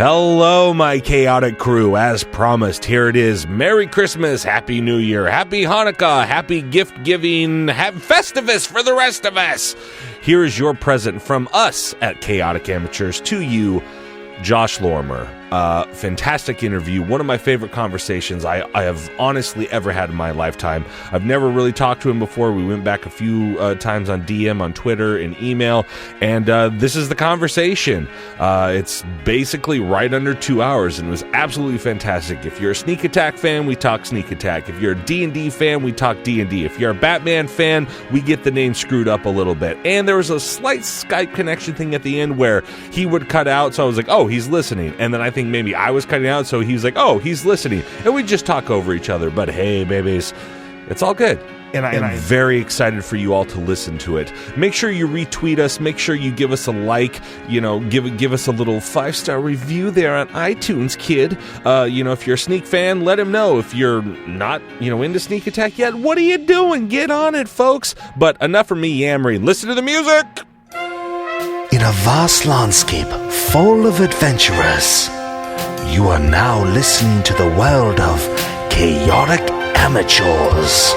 Hello, my chaotic crew. As promised, here it is. Merry Christmas, Happy New Year, Happy Hanukkah, Happy Gift Giving, have Festivus for the rest of us. Here is your present from us at Chaotic Amateurs to you, Josh Lorimer. Fantastic interview. One of my favorite conversations I have honestly ever had in my lifetime. I've never really talked to him before. We went back a few times on DM, on Twitter, and email, and this is the conversation. It's basically right under 2 hours, and it was absolutely fantastic. If you're a Sneak Attack fan, we talk Sneak Attack. If you're a D&D fan, we talk D&D. If you're a Batman fan, we get the name screwed up a little bit. And there was a slight Skype connection thing at the end where he would cut out, so I was like, oh, he's listening. And then I think maybe I was cutting out, so he was like, oh, he's listening. And we just talk over each other. But hey, babies, it's all good. And I'm very excited for you all to listen to it. Make sure you retweet us. Make sure you give us a like. Give us a little 5-star review there on iTunes, kid. If you're a Sneak fan, let him know. If you're not, into Sneak Attack yet, what are you doing? Get on it, folks. But enough from me yammering. Listen to the music. In a vast landscape full of adventurers, you are now listening to the world of Chaotic Amateurs.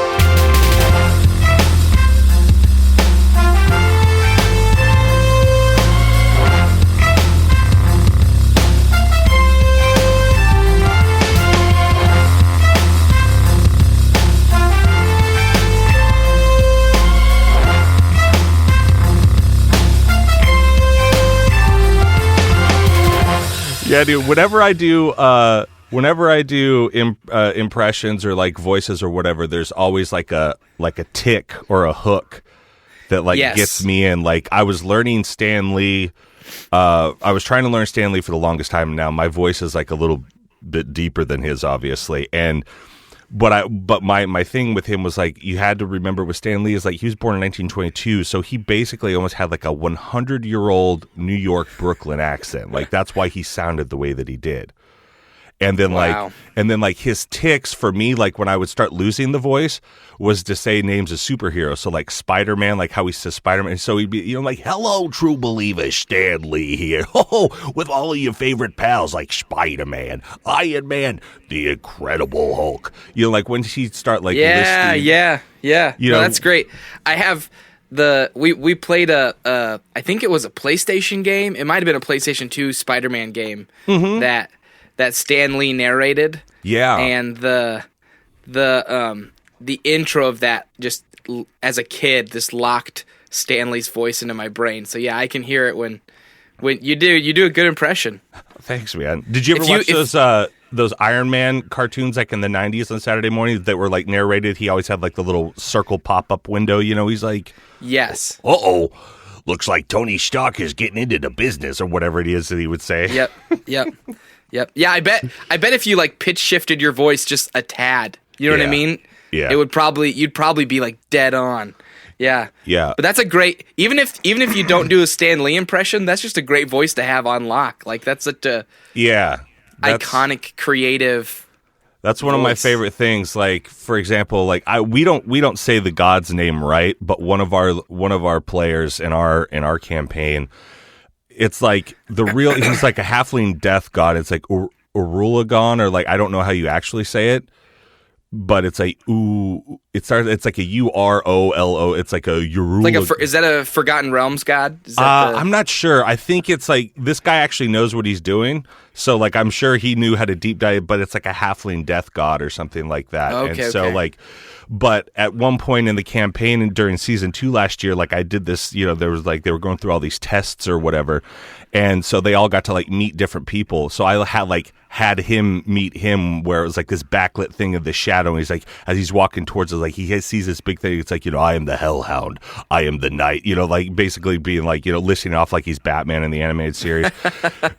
Yeah, dude. Whenever I do impressions or like voices or whatever, there's always like a tick or a hook that gets me in. Like I was learning Stan Lee. I was trying to learn Stan Lee for the longest time. Now my voice is like a little bit deeper than his, obviously, But my thing with him was like you had to remember with Stan Lee is like he was born in 1922, so he basically almost had like a 100-year-old New York Brooklyn accent. Like that's why he sounded the way that he did. And then his tics for me, like when I would start losing the voice, was to say names of superheroes. So like Spider-Man, like how he says Spider-Man. So he'd be, like, hello, true believers, Stan Lee here. Oh, with all of your favorite pals like Spider-Man, Iron Man, the Incredible Hulk. Like when he'd start like listing. Yeah. No, that's great. I have we played I think it was a PlayStation game. It might have been a PlayStation 2 Spider-Man game that Stan Lee narrated. Yeah. And the intro of that just as a kid just locked Stan Lee's voice into my brain. So yeah, I can hear it when you do a good impression. Thanks, man. Did you ever watch those Iron Man cartoons like in the 90s on Saturday mornings that were like narrated? He always had like the little circle pop-up window, he's like, yes. Uh-oh. Looks like Tony Stark is getting into the business or whatever it is that he would say. Yep. Yeah, I bet if you like pitch shifted your voice just a tad, you know what I mean? Yeah. You'd probably be like dead on. Yeah. Yeah. But that's a great even if you don't do a Stan Lee impression, that's just a great voice to have on lock. Like that's such a iconic creative. That's one of my favorite things. Like for example, like we don't say the god's name right, but one of our players in our campaign, it's like he's like a halfling death god. It's like Urulagon, or like I don't know how you actually say it, but it's like it's like a UROLO. It's like a Urulagon. Is that a Forgotten Realms god? I'm not sure. I think it's like this guy actually knows what he's doing. So like I'm sure he knew how to deep dive, but it's like a halfling death god or something like that. Okay, and so like. But at one point in the campaign and during season 2 last year, like I did this, there was like they were going through all these tests or whatever, and so they all got to like meet different people. So I had him meet him where it was like this backlit thing of the shadow. And he's like, as he's walking towards us, like he sees this big thing. It's like, I am the Hellhound, I am the Knight. Like basically being like, listing off like he's Batman in the animated series.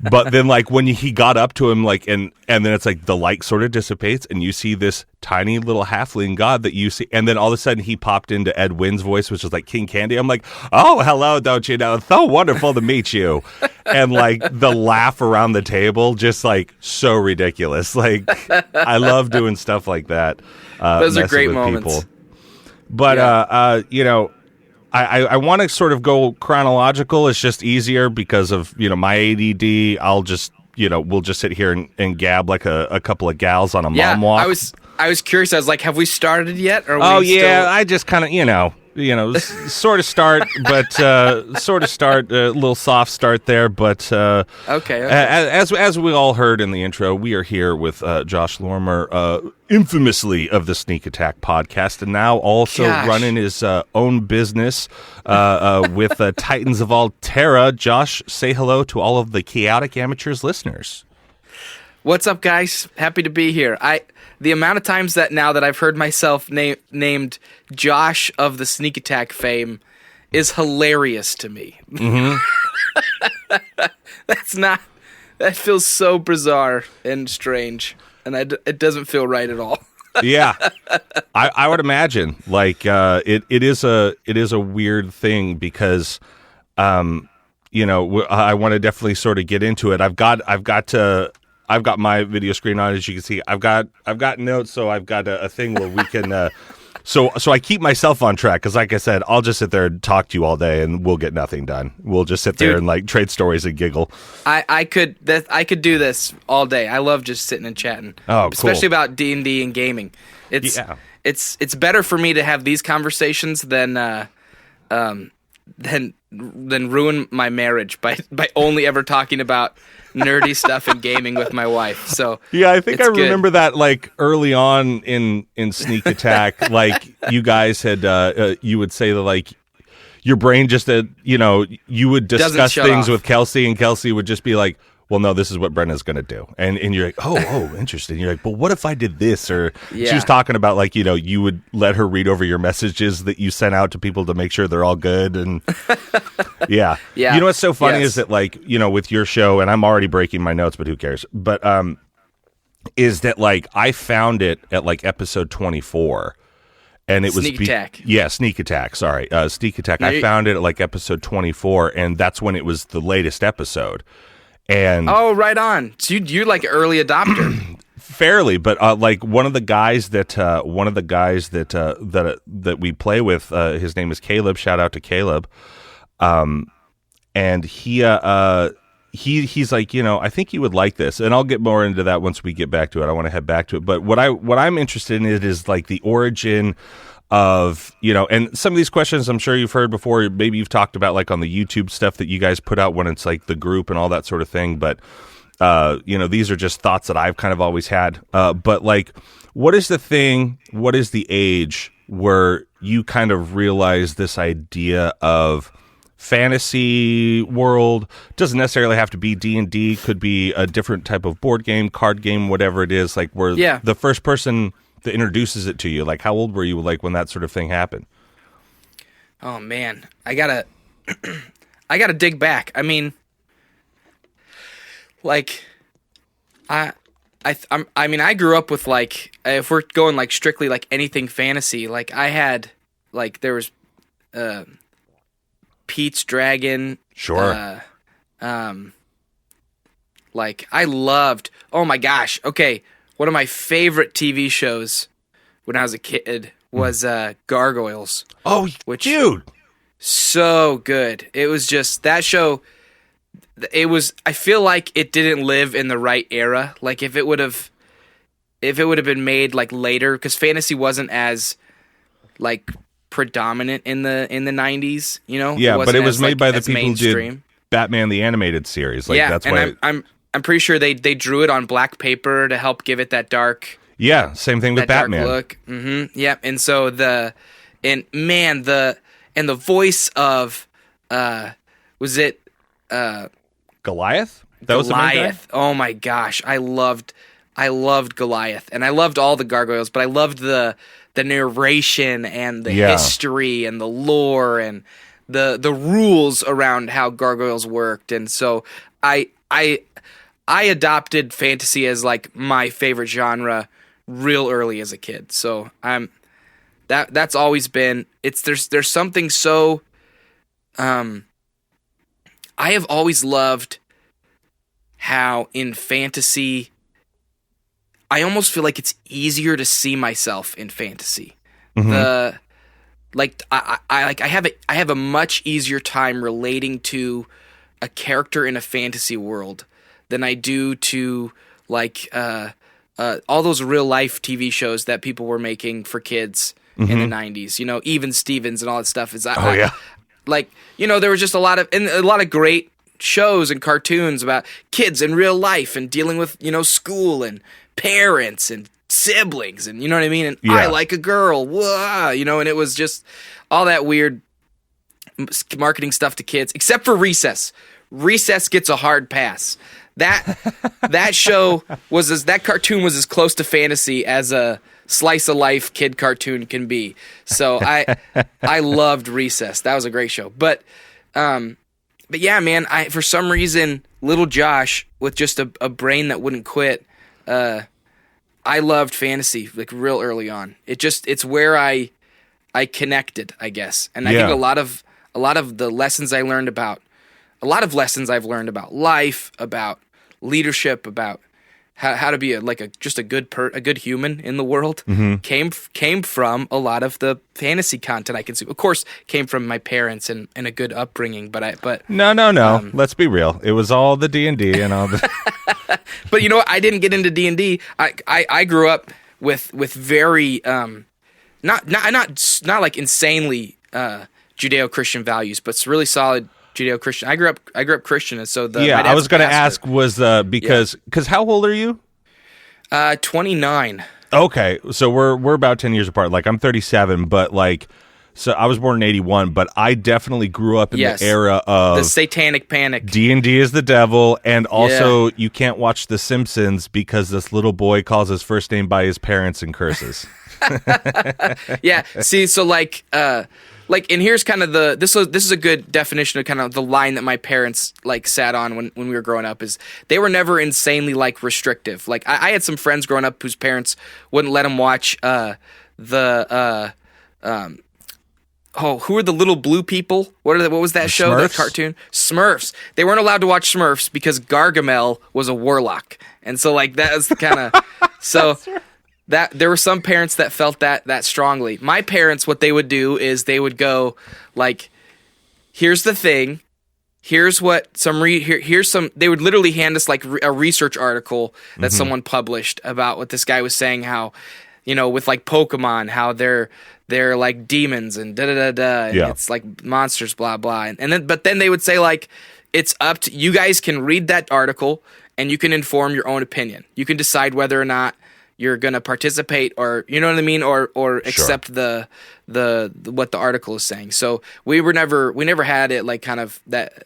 But then like when he got up to him, like and then it's like the light sort of dissipates and you see this tiny little halfling god that you see, and then all of a sudden he popped into Ed Wynn's voice, which was like King Candy. I'm like, oh, hello, don't you know? So wonderful to meet you. And like the laugh around the table, just like so ridiculous. Like I love doing stuff like that. Those are great moments. People. But I want to sort of go chronological. It's just easier because of my ADD. I'll just we'll just sit here and gab like a couple of gals on a mom walk. I was curious. I was like, have we started yet? Or I just kind of, sort of start, but a little soft start there. But okay. As we all heard in the intro, we are here with Josh Lorimer, infamously of the Sneak Attack podcast, and now also running his own business with Titans of Altera. Josh, say hello to all of the Chaotic Amateurs listeners. What's up, guys? Happy to be here. The amount of times that now that I've heard myself named Josh of the Sneak Attack fame is hilarious to me. Mm-hmm. That feels so bizarre and strange, and it doesn't feel right at all. Yeah, I would imagine like it is a weird thing because I want to definitely sort of get into it. I've got my video screen on, as you can see. I've got notes, so I've got a thing where we can. So I keep myself on track because, like I said, I'll just sit there and talk to you all day, and we'll get nothing done. We'll just sit there and like trade stories and giggle. I could do this all day. I love just sitting and chatting. Oh, cool. Especially about D&D and gaming. It's better for me to have these conversations than ruin my marriage by only ever talking about nerdy stuff and gaming with my wife. So yeah, I think I remember that like early on in Sneak Attack, like you guys had you would say that like your brain just you would discuss things with Kelsey, and Kelsey would just be like, well, no, this is what Brenda's going to do. And you're like, oh, interesting. You're like, but what if I did this? Or she was talking about like, you would let her read over your messages that you sent out to people to make sure they're all good. And yeah. You know what's so funny is that like, with your show, and I'm already breaking my notes, but who cares? But is that like I found it at like episode 24. And it was Sneak Attack. Yeah, Sneak Attack. Sorry. Sneak Attack. I found it at like episode 24, and that's when it was the latest episode. And right on. So you're like an early adopter. Fairly, but like one of the guys that we play with, his name is Caleb. Shout out to Caleb. And he's like, I think you would like this, and I'll get more into that once we get back to it. I want to head back to it, but what I'm interested in is like the origin of, and some of these questions I'm sure you've heard before, maybe you've talked about like on the YouTube stuff that you guys put out when it's like the group and all that sort of thing. But, these are just thoughts that I've kind of always had. But like, what is the age where you kind of realize this idea of fantasy world? Doesn't necessarily have to be D&D, could be a different type of board game, card game, whatever it is, like where the first person that introduces it to you, like how old were you like when that sort of thing happened? Oh man, I gotta dig back. I mean, like I grew up with like, if we're going like strictly like anything fantasy, like I had like there was Pete's Dragon. Sure. Like I loved. Oh my gosh. Okay. One of my favorite TV shows when I was a kid was Gargoyles. Oh, dude. So good. It was just that show. I feel like it didn't live in the right era. Like if it would have been made like later, because fantasy wasn't as like predominant in the 90s, Yeah, but it was made by the people mainstream. Who did Batman the Animated Series. Like that's why I'm pretty sure they drew it on black paper to help give it that dark. Yeah, same thing with Batman. Look. Mm-hmm. Yeah, and so the voice of was it Goliath? That was Goliath. Oh my gosh, I loved Goliath, and I loved all the gargoyles, but I loved the narration and the history and the lore and the rules around how gargoyles worked, and so I adopted fantasy as like my favorite genre real early as a kid. So that's always been there's something so I have always loved how in fantasy I almost feel like it's easier to see myself in fantasy. Mm-hmm. I have a much easier time relating to a character in a fantasy world than I do to like all those real life TV shows that people were making for kids in the 90s. You know, Even Stevens and all that stuff. Like, you know, there was just a lot of great shows and cartoons about kids in real life and dealing with, you know, school and parents and siblings and, you know what I mean? And I like a girl, whoa, you know, and it was just all that weird marketing stuff to kids, except for Recess. Recess gets a hard pass. That show that cartoon was as close to fantasy as a slice of life kid cartoon can be. So I loved Recess. That was a great show. But yeah, man, for some reason, little Josh with just a brain that wouldn't quit, I loved fantasy like real early on. It's where I connected, I guess. And I think a lot of the lessons I've learned about life, about leadership, about how to be a good human in the world came from a lot of the fantasy content I consume. Of course, came from my parents and a good upbringing. But no. Let's be real. It was all the D&D and all the. But you know what? I didn't get into D&D. I grew up with very not like insanely Judeo-Christian values, but really solid Judeo-Christian. I grew up Christian, and so I was going to ask was because how old are you? 29. Okay, so we're about 10 years apart. Like I'm 37, but like so I was born in 81, but I definitely grew up in the era of the Satanic Panic. D&D is the devil, and also you can't watch The Simpsons because this little boy calls his first name by his parents and curses. Yeah. See, so like, and here's kind of this is a good definition of kind of the line that my parents like sat on when we were growing up is they were never insanely like restrictive. Like I had some friends growing up whose parents wouldn't let them watch who are the little blue people? What was that show? Smurfs? That cartoon? Smurfs. They weren't allowed to watch Smurfs because Gargamel was a warlock. And so like that was kind of so that there were some parents that felt that strongly. My parents, what they would do is they would go like, here's the thing. Here's what here's some, they would literally hand us like a research article that someone published about what this guy was saying, how, you know, with like Pokemon, how they're like demons and da-da-da-da, and it's like monsters, blah, blah. But then they would say like, it's up to, you guys can read that article and you can inform your own opinion. You can decide whether or not you're going to participate or, you know what I mean? Or accept the what the article is saying. So we never had it like kind of that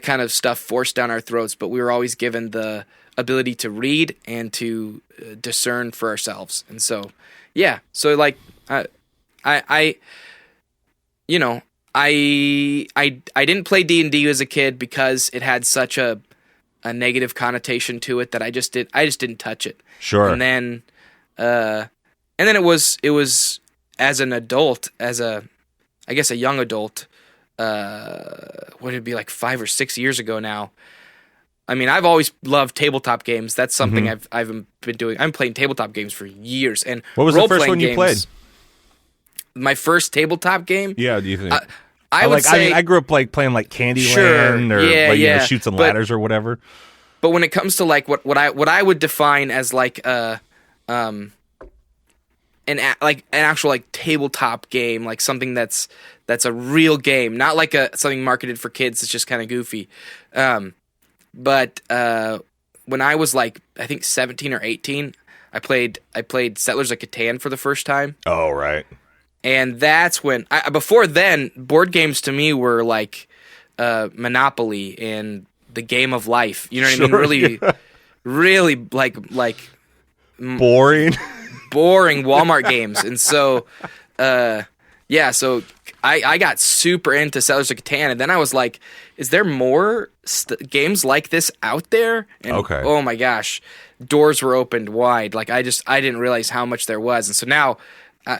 kind of stuff forced down our throats, but we were always given the ability to read and to discern for ourselves. And so, yeah. So like, I didn't play D&D as a kid because it had such a negative connotation to it that I just didn't touch it. Sure. And then it was as an adult, I guess a young adult, would it be like 5 or 6 years ago now? I mean, I've always loved tabletop games. That's something I've been doing. I'm playing tabletop games for years. And what was the first one you played? My first tabletop game? Yeah, do you think? I would say I grew up like playing like Candyland or Chutes and Ladders or whatever. But when it comes to like what I would define as like an actual like tabletop game, like something that's a real game, not like something marketed for kids that's just kind of goofy. But when I was like I think 17 or 18, I played Settlers of Catan for the first time. Oh, right. And that's when before then, board games to me were like Monopoly and the Game of Life. You know what I mean? Really, really like boring Walmart games. And so, so I got super into Settlers of Catan, and then I was like, is there more games like this out there? And oh my gosh, doors were opened wide. Like I didn't realize how much there was. And so now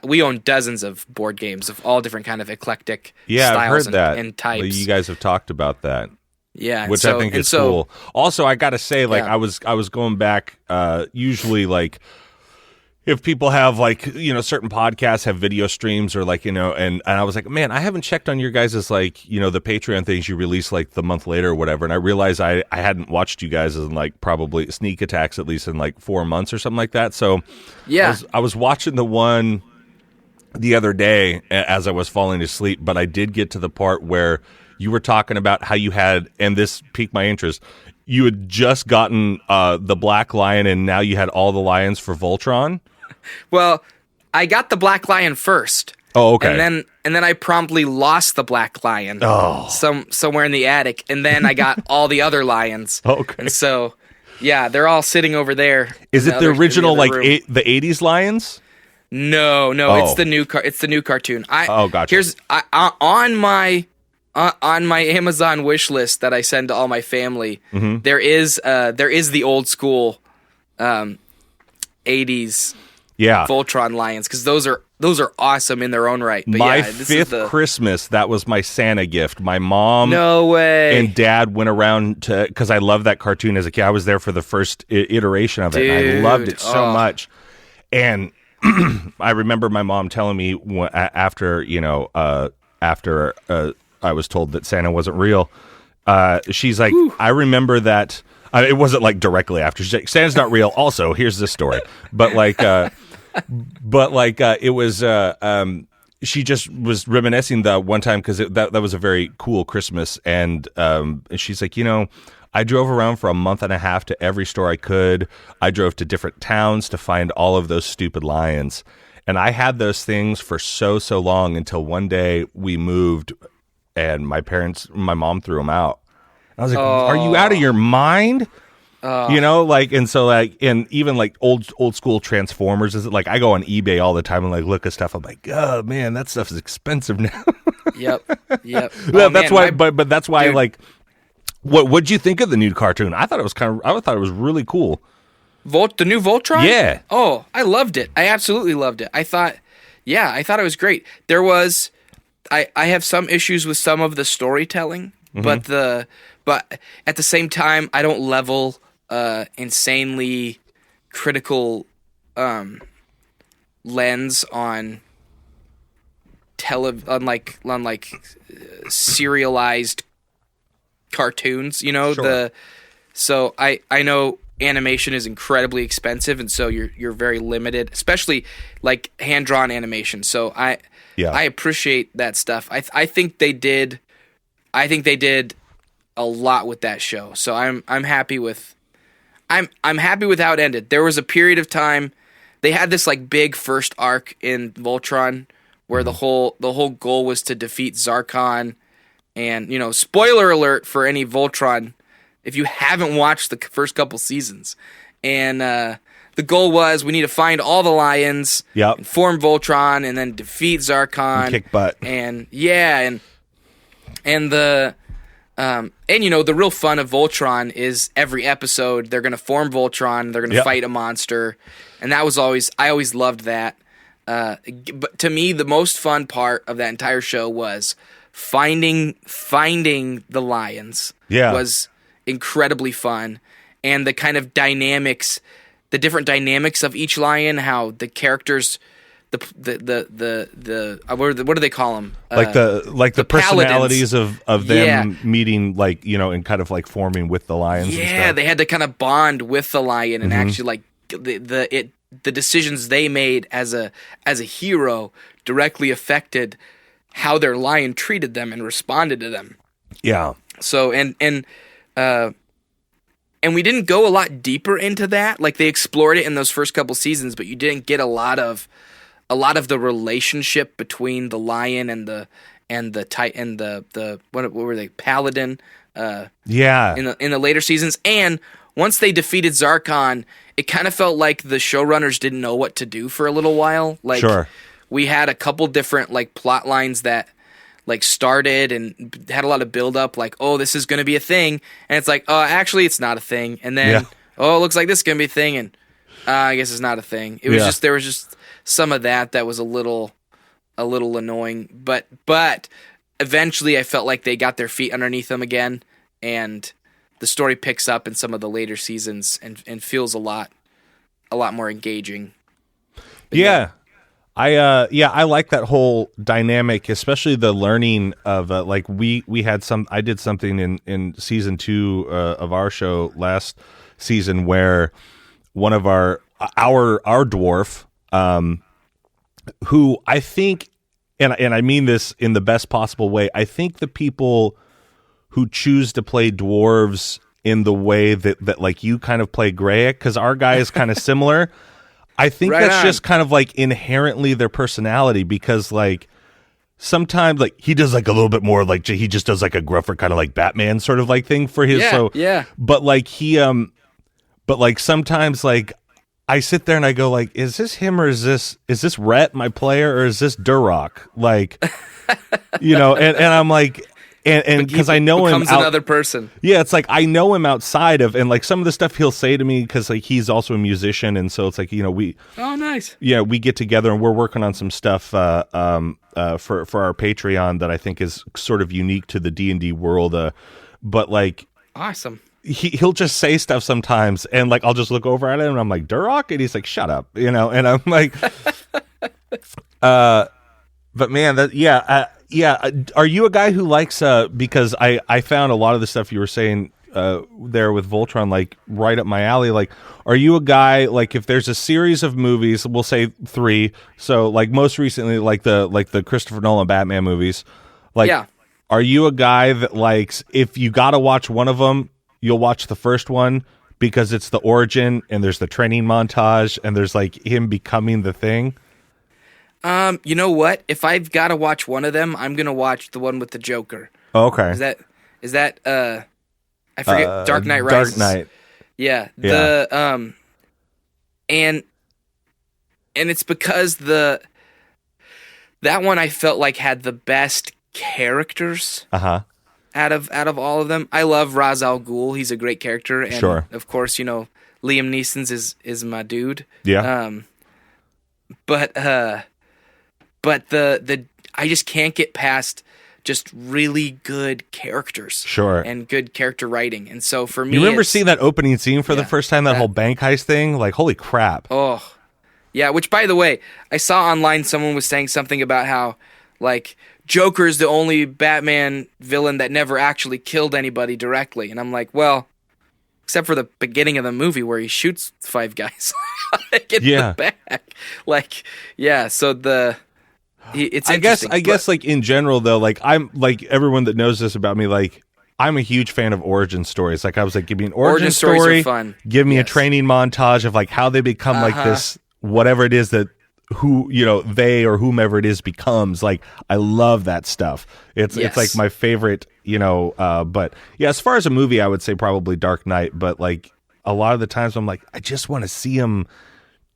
we own dozens of board games of all different kind of eclectic styles and types. You guys have talked about that. Yeah, which I think is cool. Also, I got to say, like I was going back. Usually, like if people have like, certain podcasts have video streams or like, and I was like, man, I haven't checked on your guys' like, the Patreon things you release like the month later or whatever. And I realized I hadn't watched you guys in like probably Sneak Attacks at least in like 4 months or something like that. So yeah, I was watching the one the other day as I was falling asleep, but I did get to the part where you were talking about how you had, and this piqued my interest, you had just gotten the Black Lion and now you had all the lions for Voltron. Well, I got the Black Lion first. Oh, okay. And then I promptly lost the Black Lion. Somewhere in the attic, and then I got all the other lions. Okay. And so, yeah, they're all sitting over there. Is it the original like the 80s lions? No, Oh. it's the new cartoon. Gotcha. Here's on my Amazon wish list that I send to all my family. Mm-hmm. There is the old school 80s Voltron lions, because those are awesome in their own right. But my fifth Christmas, that was my Santa gift. My mom, no way, and dad went around to, because I loved that cartoon as a kid. I was there for the first iteration of it. Dude, and I loved it so much. And I remember my mom telling me after I was told that Santa wasn't real. She's like, I remember that. It wasn't like directly after. She's like, Santa's not real. Also, here's this story. But it was. She just was reminiscing the one time because that was a very cool Christmas, and she's like, I drove around for a month and a half to every store I could. I drove to different towns to find all of those stupid lions, and I had those things for so long until one day we moved, and my mom threw them out. I was like, are you out of your mind? And even like old school Transformers, is it like I go on eBay all the time and like look at stuff. I'm like, oh man, that stuff is expensive now. Yep. That's why. But that's why, dude, like, what'd you think of the new cartoon? I thought it was really cool. The new Voltron? Yeah. Oh, I loved it. I absolutely loved it. I thought it was great. There was, I have some issues with some of the storytelling, mm-hmm. but at the same time, I don't level insanely critical lens on serialized cartoons. Sure. So I know animation is incredibly expensive, and so you're very limited, especially like hand-drawn animation. So I appreciate that stuff. I think they did a lot with that show. So I'm happy with how it ended. There was a period of time they had this like big first arc in Voltron where the whole goal was to defeat Zarkon, and spoiler alert for any Voltron if you haven't watched the first couple seasons. And the goal was we need to find all the lions, and form Voltron, and then defeat Zarkon, and kick butt. And the the real fun of Voltron is every episode they're going to form Voltron, they're going to fight a monster, and I always loved that. But to me, the most fun part of that entire show was finding the lions. Was incredibly fun, and the kind of dynamics, the different dynamics of each lion, how the characters, the what do they call them? The personalities of them meeting, like, and kind of like forming with the lions. Yeah, and stuff. they had to kind of bond with the lion and actually like the decisions they made as a hero directly affected how their lion treated them and responded to them. Yeah. So and we didn't go a lot deeper into that. Like, they explored it in those first couple seasons, but you didn't get a lot of the relationship between the lion and the what were they, paladin? In the later seasons. And once they defeated Zarkon, it kind of felt like the showrunners didn't know what to do for a little while. Like, we had a couple different like plot lines that like started and had a lot of build up, like, oh, this is going to be a thing, and it's like, oh, actually it's not a thing, and then oh, it looks like this is going to be a thing, and I guess it's not a thing. It was there was just some of that was a little annoying, but eventually I felt like they got their feet underneath them again, and the story picks up in some of the later seasons and feels a lot more engaging. Yeah. I like that whole dynamic, especially the learning of like we had I did something in season 2 of our show last season where one of our dwarf, who I think, and I mean this in the best possible way, I think the people who choose to play dwarves in the way that like you kind of play Grey, because our guy is kind of similar. I think that's just kind of like inherently their personality, because like sometimes like he does like a little bit more like he just does like a gruffer kind of like Batman sort of like thing for his but like but like sometimes like I sit there and I go like, is this him or is this Rhett, my player, or is this Durock? Like, and I'm like, and because I know him, becomes another person. Yeah, it's like I know him outside of, and like some of the stuff he'll say to me, because like he's also a musician, and so it's like we. Oh, nice. Yeah, we get together and we're working on some stuff for our Patreon that I think is sort of unique to the D&D world. But like, awesome. He'll just say stuff sometimes, and like I'll just look over at him and I'm like, Durock, and he's like, shut up, and I'm like, but man, are you a guy who likes because I found a lot of the stuff you were saying there with Voltron like right up my alley. Like, are you a guy like if there's a series of movies, we'll say 3, so like most recently like the Christopher Nolan Batman movies, like are you a guy that likes, if you got to watch one of them, you'll watch the first one because it's the origin and there's the training montage and there's like him becoming the Thing? You know what? If I've got to watch one of them, I'm gonna watch the one with the Joker. Oh, okay. Is that I forget. Dark Knight Rises. Dark Knight. Yeah. The and it's because that one I felt like had the best characters. Out of all of them, I love Ra's al Ghul. He's a great character, and of course, Liam Neeson's is my dude. Yeah. But the I just can't get past just really good characters. Sure. And good character writing. And so for me, you remember seeing that opening scene for the first time, that whole bank heist thing? Like, holy crap. Oh, yeah. Which, by the way, I saw online someone was saying something about how, like, Joker's the only Batman villain that never actually killed anybody directly. And I'm like, well, except for the beginning of the movie where he shoots 5 guys in the back. Like, yeah, so it's interesting. I guess like in general though, like I'm like everyone that knows this about me, like I'm a huge fan of origin stories. Like I was like, give me an origin story, stories are fun. Give me a training montage of like how they become like this, whatever it is that they or whomever it is becomes. Like I love that stuff. It's like my favorite, but yeah, as far as a movie, I would say probably Dark Knight, but like a lot of the times I'm like, I just want to see him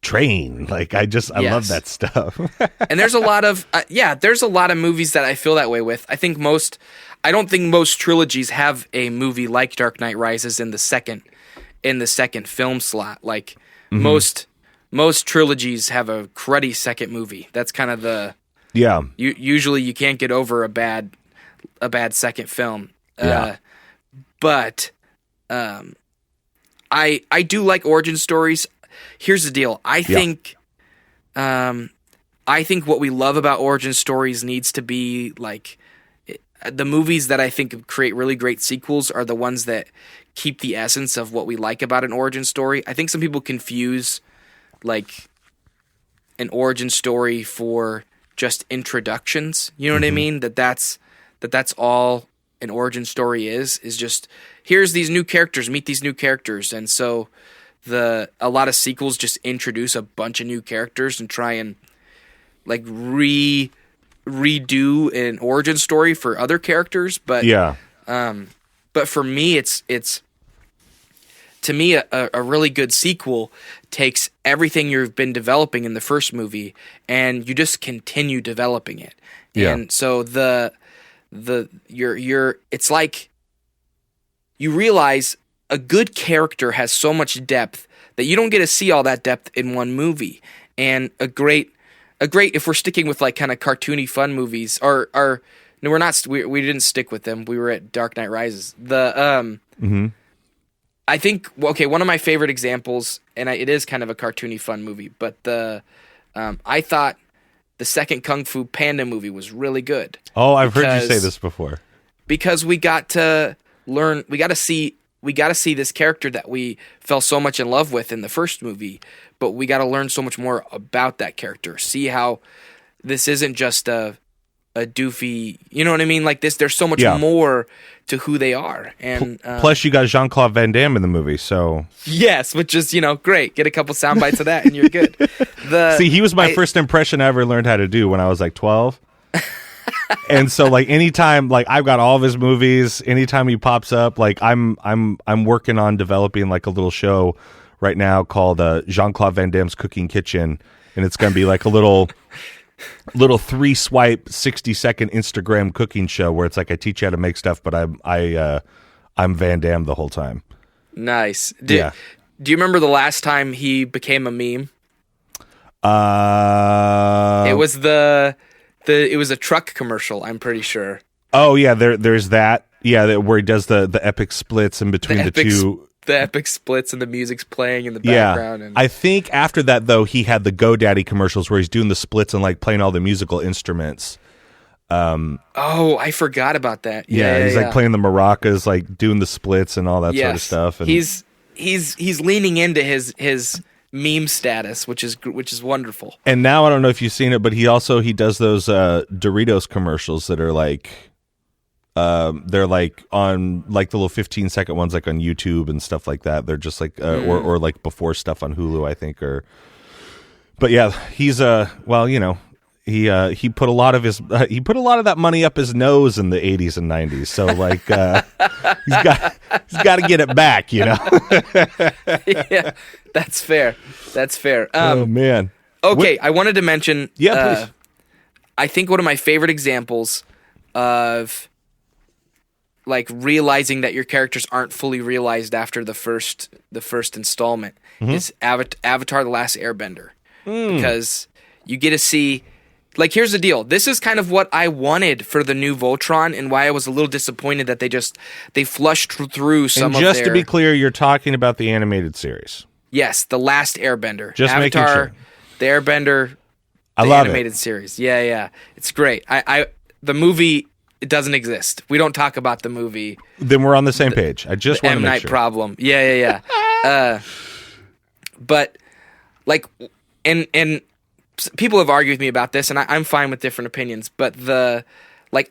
train. Like I love that stuff. And there's a lot of there's a lot of movies that I feel that way with. I don't think most trilogies have a movie like Dark Knight Rises in the second film slot. Like most trilogies have a cruddy second movie. That's kind of the usually you can't get over a bad second film. But I do like origin stories. Here's the deal. I think what we love about origin stories needs to be like the movies that I think create really great sequels are the ones that keep the essence of what we like about an origin story. I think some people confuse like an origin story for just introductions. You know what I mean? That's all an origin story is just here's these new characters, meet these new characters. And so a lot of sequels just introduce a bunch of new characters and try and like redo an origin story for other characters. But but for me, it's to me a really good sequel takes everything you've been developing in the first movie and you just continue developing it. And so it's like you realize a good character has so much depth that you don't get to see all that depth in one movie. And a great if we're sticking with like kind of cartoony fun movies no, we're not, we didn't stick with them. We were at Dark Knight Rises. I think one of my favorite examples, and it is kind of a cartoony fun movie, but the I thought the second Kung Fu Panda movie was really good. Oh, I've heard you say this before. Because we got to learn, we got to see this character that we fell so much in love with in the first movie, but we got to learn so much more about that character. See how this isn't just a doofy, you know what I mean? Like this, there's so much more to who they are. And plus, you got Jean-Claude Van Damme in the movie, so yes, which is great. Get a couple sound bites of that, and you're good. See, he was my first impression I ever learned how to do when I was like 12. And so, like, anytime, like, I've got all of his movies. Anytime he pops up, like, I'm working on developing like a little show right now called Jean-Claude Van Damme's Cooking Kitchen, and it's going to be like a little 3-swipe 60-second Instagram cooking show where it's like I teach you how to make stuff, but I'm Van Damme the whole time. Nice. Do you remember the last time he became a meme? It was it was a truck commercial, I'm pretty sure. Oh yeah, there's that. Yeah, where he does the epic splits in between the two. The epic splits and the music's playing in the background. Yeah. I think after that, though, he had the GoDaddy commercials where he's doing the splits and like playing all the musical instruments. Oh, I forgot about that. Yeah, he's like playing the maracas, like doing the splits and all that sort of stuff. And he's leaning into his meme status, which is wonderful. And now I don't know if you've seen it, but he does those Doritos commercials that are like they're like on like the little 15-second ones like on YouTube and stuff like that. They're just like or like before stuff on Hulu, I think. But yeah, he's well, you know, he put a lot of that money up his nose in the 80s and 90s. So like he's got to get it back, you know. Yeah, that's fair. Oh man. Okay, I wanted to mention. Yeah, please. I think one of my favorite examples of like realizing that your characters aren't fully realized after the first installment is Avatar: The Last Airbender, because you get to see. Like, here's the deal. This is kind of what I wanted for the new Voltron, and why I was a little disappointed that they flushed through some of their... And just to be clear, you're talking about the animated series. Yes, The Last Airbender. Just Avatar, making sure. The Airbender, I the love animated series. Yeah. It's great. The movie, it doesn't exist. We don't talk about the movie. Then we're on the same page. I just want to make M. Night sure. problem. Yeah. But, like, and people have argued with me about this, and I'm fine with different opinions. But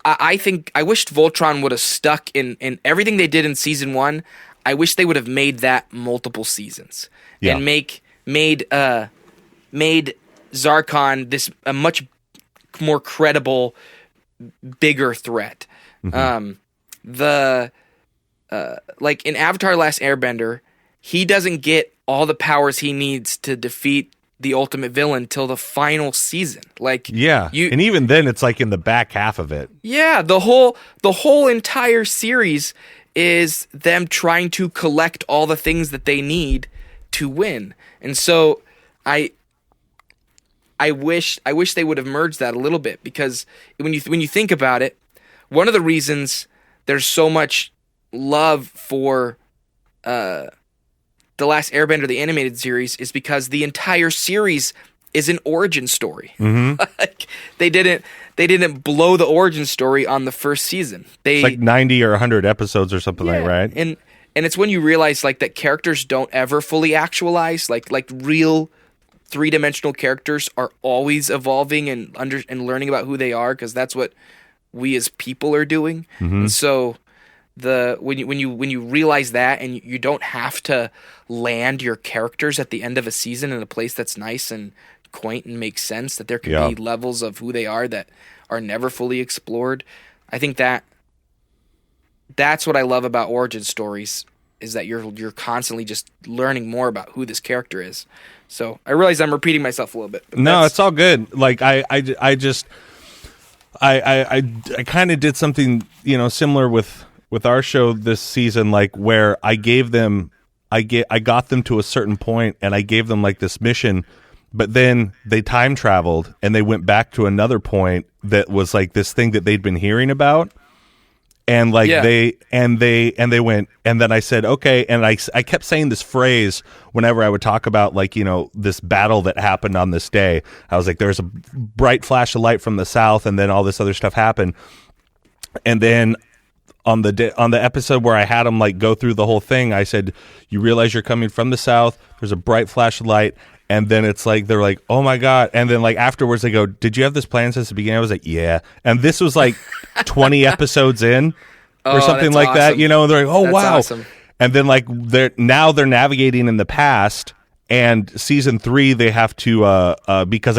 I think I wished Voltron would have stuck in everything they did in season 1. I wish they would have made that multiple seasons and made Zarkon a much more credible, bigger threat. Like in Avatar: Last Airbender, he doesn't get all the powers he needs to defeat the ultimate villain till the final season. Like, and even then it's like in the back half of it. Yeah, the whole entire series is them trying to collect all the things that they need to win. And so I wish they would have merged that a little bit, because when you think about it, one of the reasons there's so much love for The Last Airbender, the animated series, is because the entire series is an origin story. Like, they didn't blow the origin story on the first season. It's like 90 or 100 episodes or something like, right? And it's when you realize like that characters don't ever fully actualize. Like real 3-dimensional characters are always evolving and learning about who they are, because that's what we as people are doing. And so when you realize that, and you don't have to land your characters at the end of a season in a place that's nice and quaint and makes sense, that there can be levels of who they are that are never fully explored. I think that's what I love about origin stories, is that you're constantly just learning more about who this character is. So I realize I'm repeating myself a little bit. No, it's all good. Like I kind of did something, you know, similar with our show this season, like where I got them to a certain point and I gave them like this mission, but then they time traveled and they went back to another point that was like this thing that they'd been hearing about. And like they went, and then I said, okay. And I kept saying this phrase whenever I would talk about like, you know, this battle that happened on this day. I was like, there's a bright flash of light from the south, and then all this other stuff happened. And then on the episode where I had them like go through the whole thing, I said, you realize you're coming from the south. There's a bright flash of light. And then it's like, they're like, oh my God. And then like afterwards they go, did you have this plan since the beginning? I was like, yeah. And this was like 20 episodes in or something like that, you know, and they're like, oh, that's wow. Awesome. And then like they're navigating in the past, and season 3, they have to, because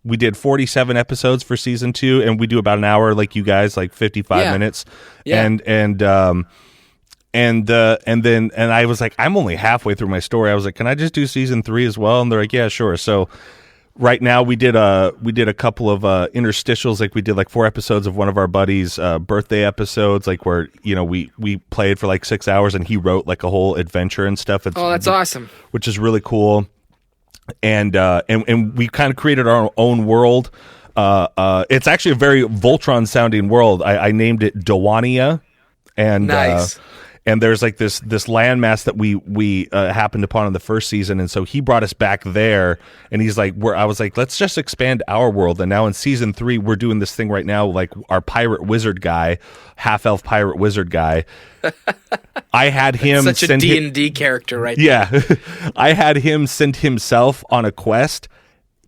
we did 47 episodes for season 2, and we do about an hour, like you guys, like 55 minutes. Yeah. And I was like, I'm only halfway through my story. I was like, can I just do season 3 as well? And they're like, yeah, sure. So right now we did a couple of interstitials, like we did like 4 episodes of one of our buddies' birthday episodes, like where, you know, we played for like 6 hours and he wrote like a whole adventure and stuff. That's awesome. Which is really cool. And we kind of created our own world. It's actually a very Voltron sounding world. I named it Dawania. And nice. And there's like this landmass that we happened upon in the first season, and so he brought us back there. And he's like, I was like, let's just expand our world. And now in season 3, we're doing this thing right now, like our pirate wizard guy, half-elf pirate wizard guy. I had him such a D&D character, right? Yeah, I had him send himself on a quest,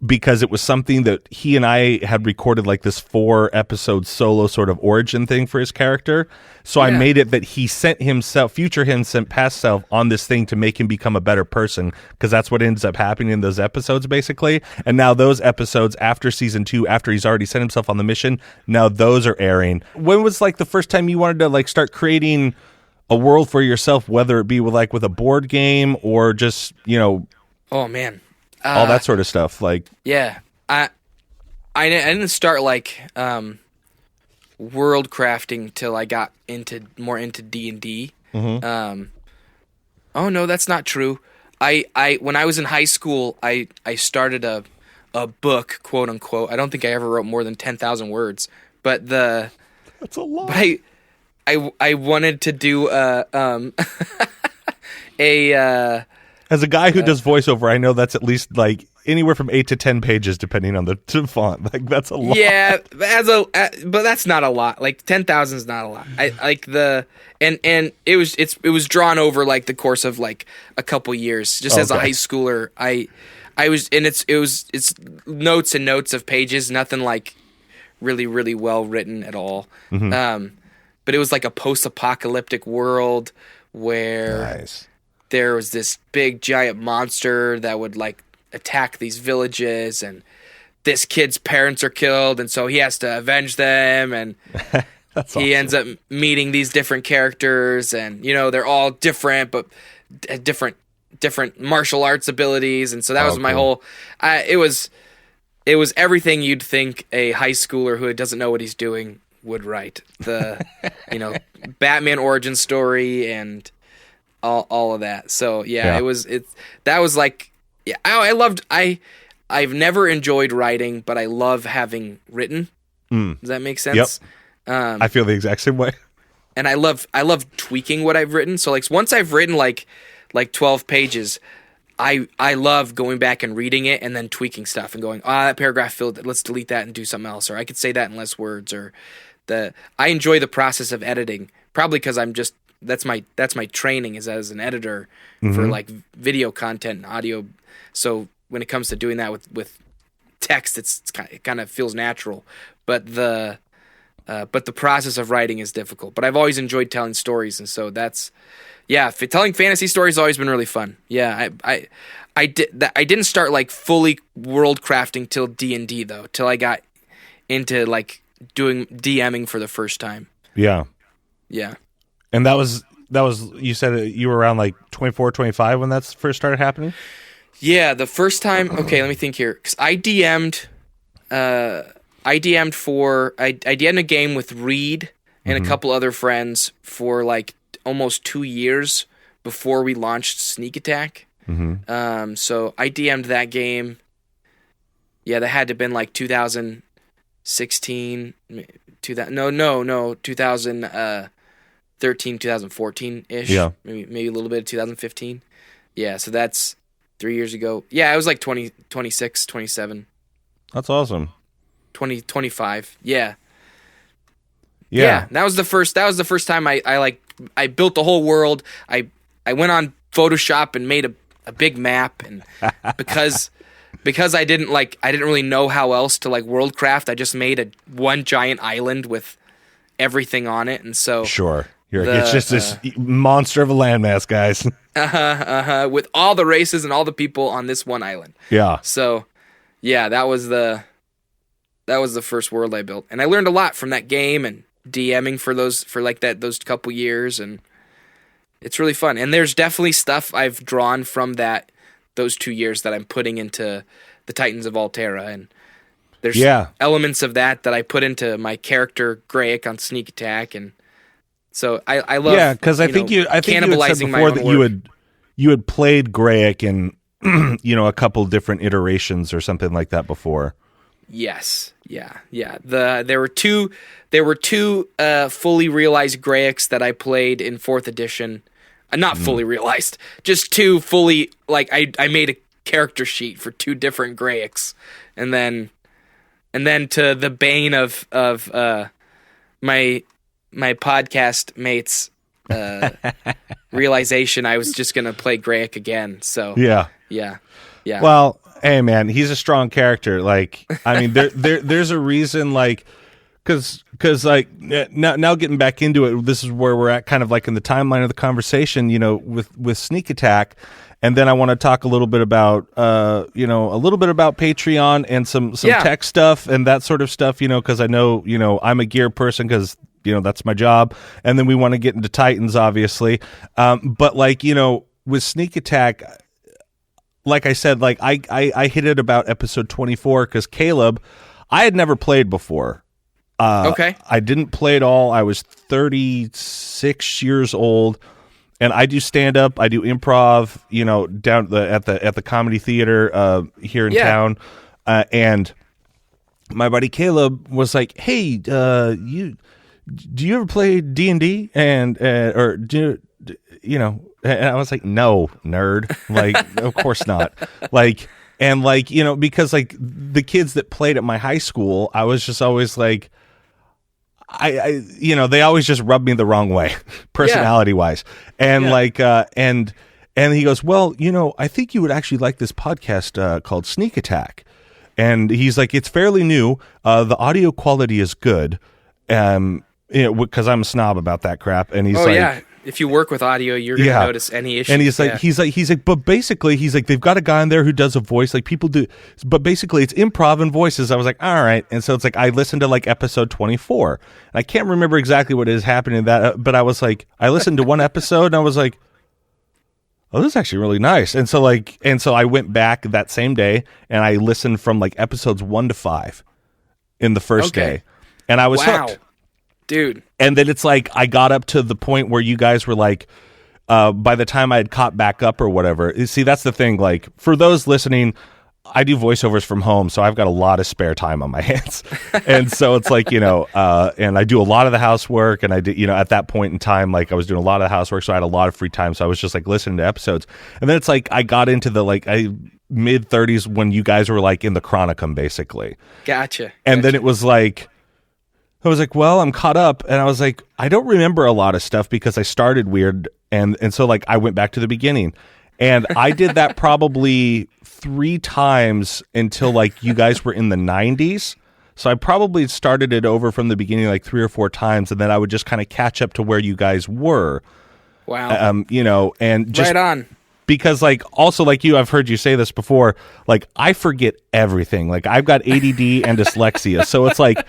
because it was something that he and I had recorded, like this 4-episode solo sort of origin thing for his character. So I made it that he sent himself, future him sent past self on this thing to make him become a better person, because that's what ends up happening in those episodes, basically. And now those episodes after season 2, after he's already sent himself on the mission, now those are airing. When was like the first time you wanted to like start creating a world for yourself, whether it be with a board game or just, you know? Oh man. All that sort of stuff, like I didn't start like world crafting till I got more into D&D. Oh no, that's not true. I when I was in high school, I started a book, quote unquote. I don't think I ever wrote more than 10,000 words, but that's a lot. But I wanted to do as a guy who does voiceover, I know that's at least like anywhere from 8 to 10 pages, depending on the font. Like that's a lot. Yeah, but that's not a lot. Like 10,000 is not a lot. I like and it was drawn over like the course of like a couple years. Just as a high schooler, I was, and it's notes and notes of pages, nothing like really really well written at all. Mm-hmm. But it was like a post-apocalyptic world where. Nice. There was this big giant monster that would like attack these villages, and this kid's parents are killed, and so he has to avenge them, and he ends up meeting these different characters, and you know, they're all different, but different martial arts abilities, and so that was my whole it was everything you'd think a high schooler who doesn't know what he's doing would write. The you know, Batman origin story and all of that. So that was like, I've never enjoyed writing, but I love having written. Does that make sense? Yep. I feel the exact same way. And I love tweaking what I've written. So like once I've written like 12 pages, I love going back and reading it and then tweaking stuff and going, that paragraph filled, let's delete that and do something else, or I could say that in less words, or I enjoy the process of editing, probably because I'm just, that's my training is as an editor for like video content and audio. So when it comes to doing that with text, it kind of feels natural, but the process of writing is difficult. But I've always enjoyed telling stories, and so telling fantasy stories has always been really fun. Yeah, I didn't start like fully world crafting till D&D though, till I got into like doing DMing for the first time. Yeah. Yeah. And that was you said you were around like 24, 25 when that first started happening? Yeah, the first time. Okay, let me think here, cuz I DM'd a game with Reed and a couple other friends for like almost 2 years before we launched Sneak Attack. So I DM'd that game. Yeah, that had to have been like 2016, 2013, 2014 ish. Yeah, maybe a little bit of 2015. Yeah, so that's 3 years ago. Yeah, I was like 20, 26, 27. That's awesome. 20, 25. Yeah. Yeah. That was the first time I built the whole world. I went on Photoshop and made a big map, and because I didn't really know how else to like worldcraft, I just made one giant island with everything on it, and so sure. It's just this monster of a landmass, guys. With all the races and all the people on this one island. Yeah. So, yeah, that was the first world I built, and I learned a lot from that game and DMing for those couple years, and it's really fun. And there's definitely stuff I've drawn from those 2 years that I'm putting into the Titans of Altera, and there's elements of that I put into my character Grayek on Sneak Attack, and so I love because I think you had said before that you had played Grayek in a couple different iterations or something like that before. Yes, yeah. There were two fully realized Grayeks that I played in 4th edition. Not fully realized, just two fully, like I made a character sheet for 2 different Grayeks, and then to the bane of my podcast mates realization, I was just gonna play Grayek again. So yeah. Well, hey man, he's a strong character. Like, I mean, there's a reason, like, because like now getting back into it, this is where we're at, kind of like in the timeline of the conversation, with Sneak Attack, and then I want to talk a little bit about Patreon and some tech stuff and that sort of stuff, because I know I'm a gear person because that's my job, and then we want to get into Titans, obviously, but like with Sneak Attack. Like I said, like I hit it about episode 24 because Caleb, I had never played before. Okay. I didn't play at all. I was 36 years old, and I do stand up. I do improv. Down at the comedy theater here in town, and my buddy Caleb was like, "Hey, do you ever play D&D or do you?" And I was like, no, nerd. Like, of course not. Like, and like, because like the kids that played at my high school, I was just always like, they always just rubbed me the wrong way, personality wise. And like, and he goes, well, I think you would actually like this podcast called Sneak Attack. And he's like, it's fairly new. The audio quality is good. Because I'm a snob about that crap. And he's if you work with audio, you're going to notice any issue. And he's like, but basically, he's like, they've got a guy in there who does a voice, like people do, but basically it's improv and voices. I was like, all right. And so it's like, I listened to like episode 24, and I can't remember exactly what is happening in that, but I was like, I listened to one episode and I was like, oh, this is actually really nice. And so I went back that same day and I listened from like episodes 1 to 5 in the first day, and I was hooked. Dude. And then it's like I got up to the point where you guys were like, by the time I had caught back up or whatever. See, that's the thing. Like, for those listening, I do voiceovers from home, so I've got a lot of spare time on my hands. And so it's like, and I do a lot of the housework, and I did, at that point in time, like I was doing a lot of the housework, so I had a lot of free time. So I was just like listening to episodes. And then it's like I got into the mid 30s when you guys were like in the Chronicum, basically. Gotcha. And then it was like, I was like, well, I'm caught up. And I was like, I don't remember a lot of stuff because I started weird. And so like I went back to the beginning, and I did that probably 3 times until like you guys were in the 90s. So I probably started it over from the beginning like 3 or 4 times. And then I would just kind of catch up to where you guys were. Wow. And just right on. Because like, also like you, I've heard you say this before, like I forget everything. Like I've got ADD and dyslexia. So it's like,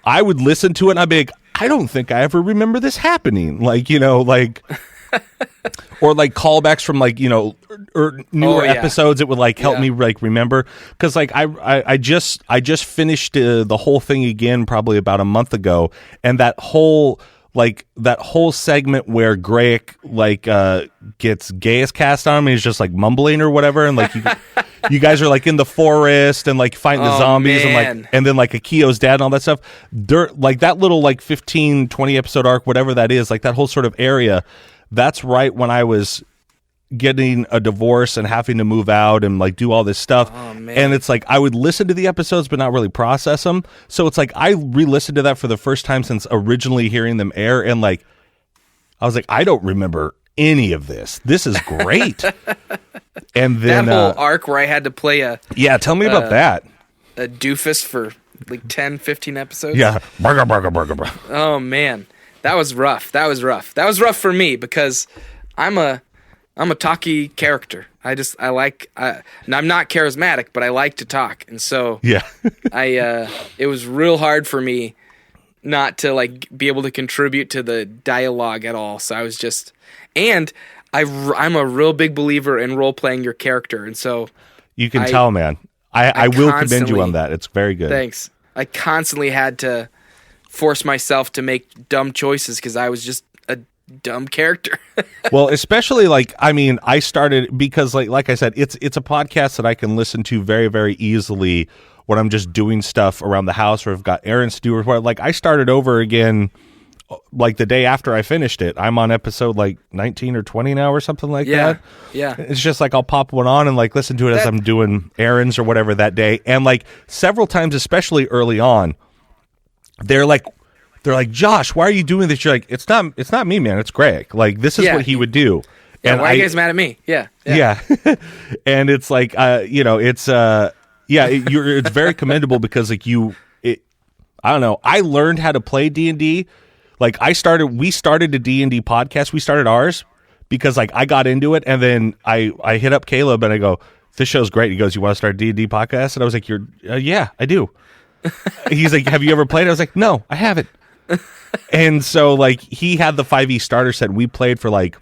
I would listen to it and I'd be like, I don't think I ever remember this happening. Like, or like callbacks from like, or newer episodes. It would like help me like remember. Cause like I just finished the whole thing again, probably about a month ago. And that whole segment where Grayek like gets Gaius cast on him and he's just like mumbling or whatever. And like, you guys are like in the forest and like fighting the zombies and then like Akio's dad and all that stuff. Like that little like 15, 20 episode arc, whatever that is, like that whole sort of area, that's right when I was getting a divorce and having to move out and like do all this stuff. And it's like I would listen to the episodes but not really process them. So it's like I re-listened to that for the first time since originally hearing them air, and like I was like, I don't remember any of this. This is great. And then that whole arc where I had to play tell me about that. A doofus for like 10, 15 episodes. Yeah. Oh man, that was rough. That was rough for me because I'm a talky character. I'm not charismatic, but I like to talk. And so it was real hard for me not to like be able to contribute to the dialogue at all. So I was just, and I'm a real big believer in role playing your character. And so you can tell, man, I will commend you on that. It's very good. Thanks. I constantly had to force myself to make dumb choices because I was just a dumb character. Well, especially like, I mean, I started because like I said, it's a podcast that I can listen to very, very easily when I'm just doing stuff around the house or I've got errands to do or what. Like I started over again like the day after I finished it. I'm on episode like 19 or 20 now or something like that. Yeah. It's just like I'll pop one on and like listen to it as I'm doing errands or whatever that day. And like several times, especially early on, they're like, Josh, why are you doing this? You're like, it's not me, man. It's Greg. Like, this is what he would do. Yeah, and why are you guys mad at me? Yeah. And it's like, it's it's very commendable because like I don't know. I learned how to play D&D. Like we started a D&D podcast. We started ours because like I got into it, and then I hit up Caleb and I go, this show's great. He goes, you want to start a D&D podcast? And I was like, yeah, I do. He's like, have you ever played? I was like, no, I haven't. And so like he had the 5e starter set. We played for like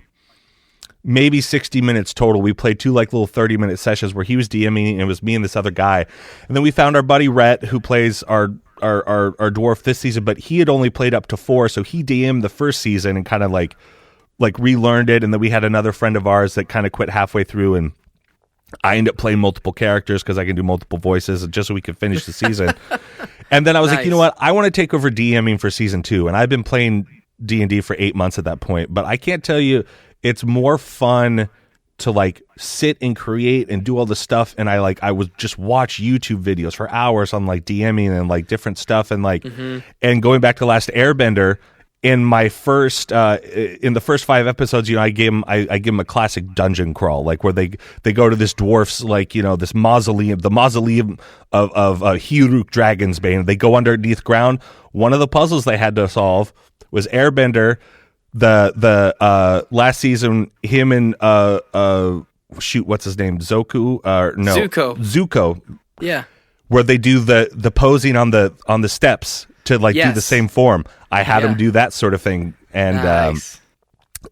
maybe 60 minutes total. We played 2 like little 30-minute sessions where he was DMing and it was me and this other guy. And then we found our buddy Rhett, who plays our dwarf this season, but he had only played up to 4, so he DM'd the first season and kind of like relearned it. And then we had another friend of ours that kind of quit halfway through, and I ended up playing multiple characters because I can do multiple voices just so we could finish the season. And then I was like, you know what? I want to take over DMing for season 2. And I've been playing D&D for 8 months at that point. But I can't tell you, it's more fun to like sit and create and do all the stuff. And I would just watch YouTube videos for hours on like DMing and like different stuff. And like, and going back to Last Airbender, in my first, in the first 5 episodes, I give him a classic dungeon crawl, like where they go to this dwarf's, like, this mausoleum, the mausoleum of Hiruk Dragonsbane. They go underneath ground. One of the puzzles they had to solve was Airbender. The last season, him and what's his name? Zuko. Yeah. Where they do the posing on the steps to like do the same form. I had him do that sort of thing. And nice.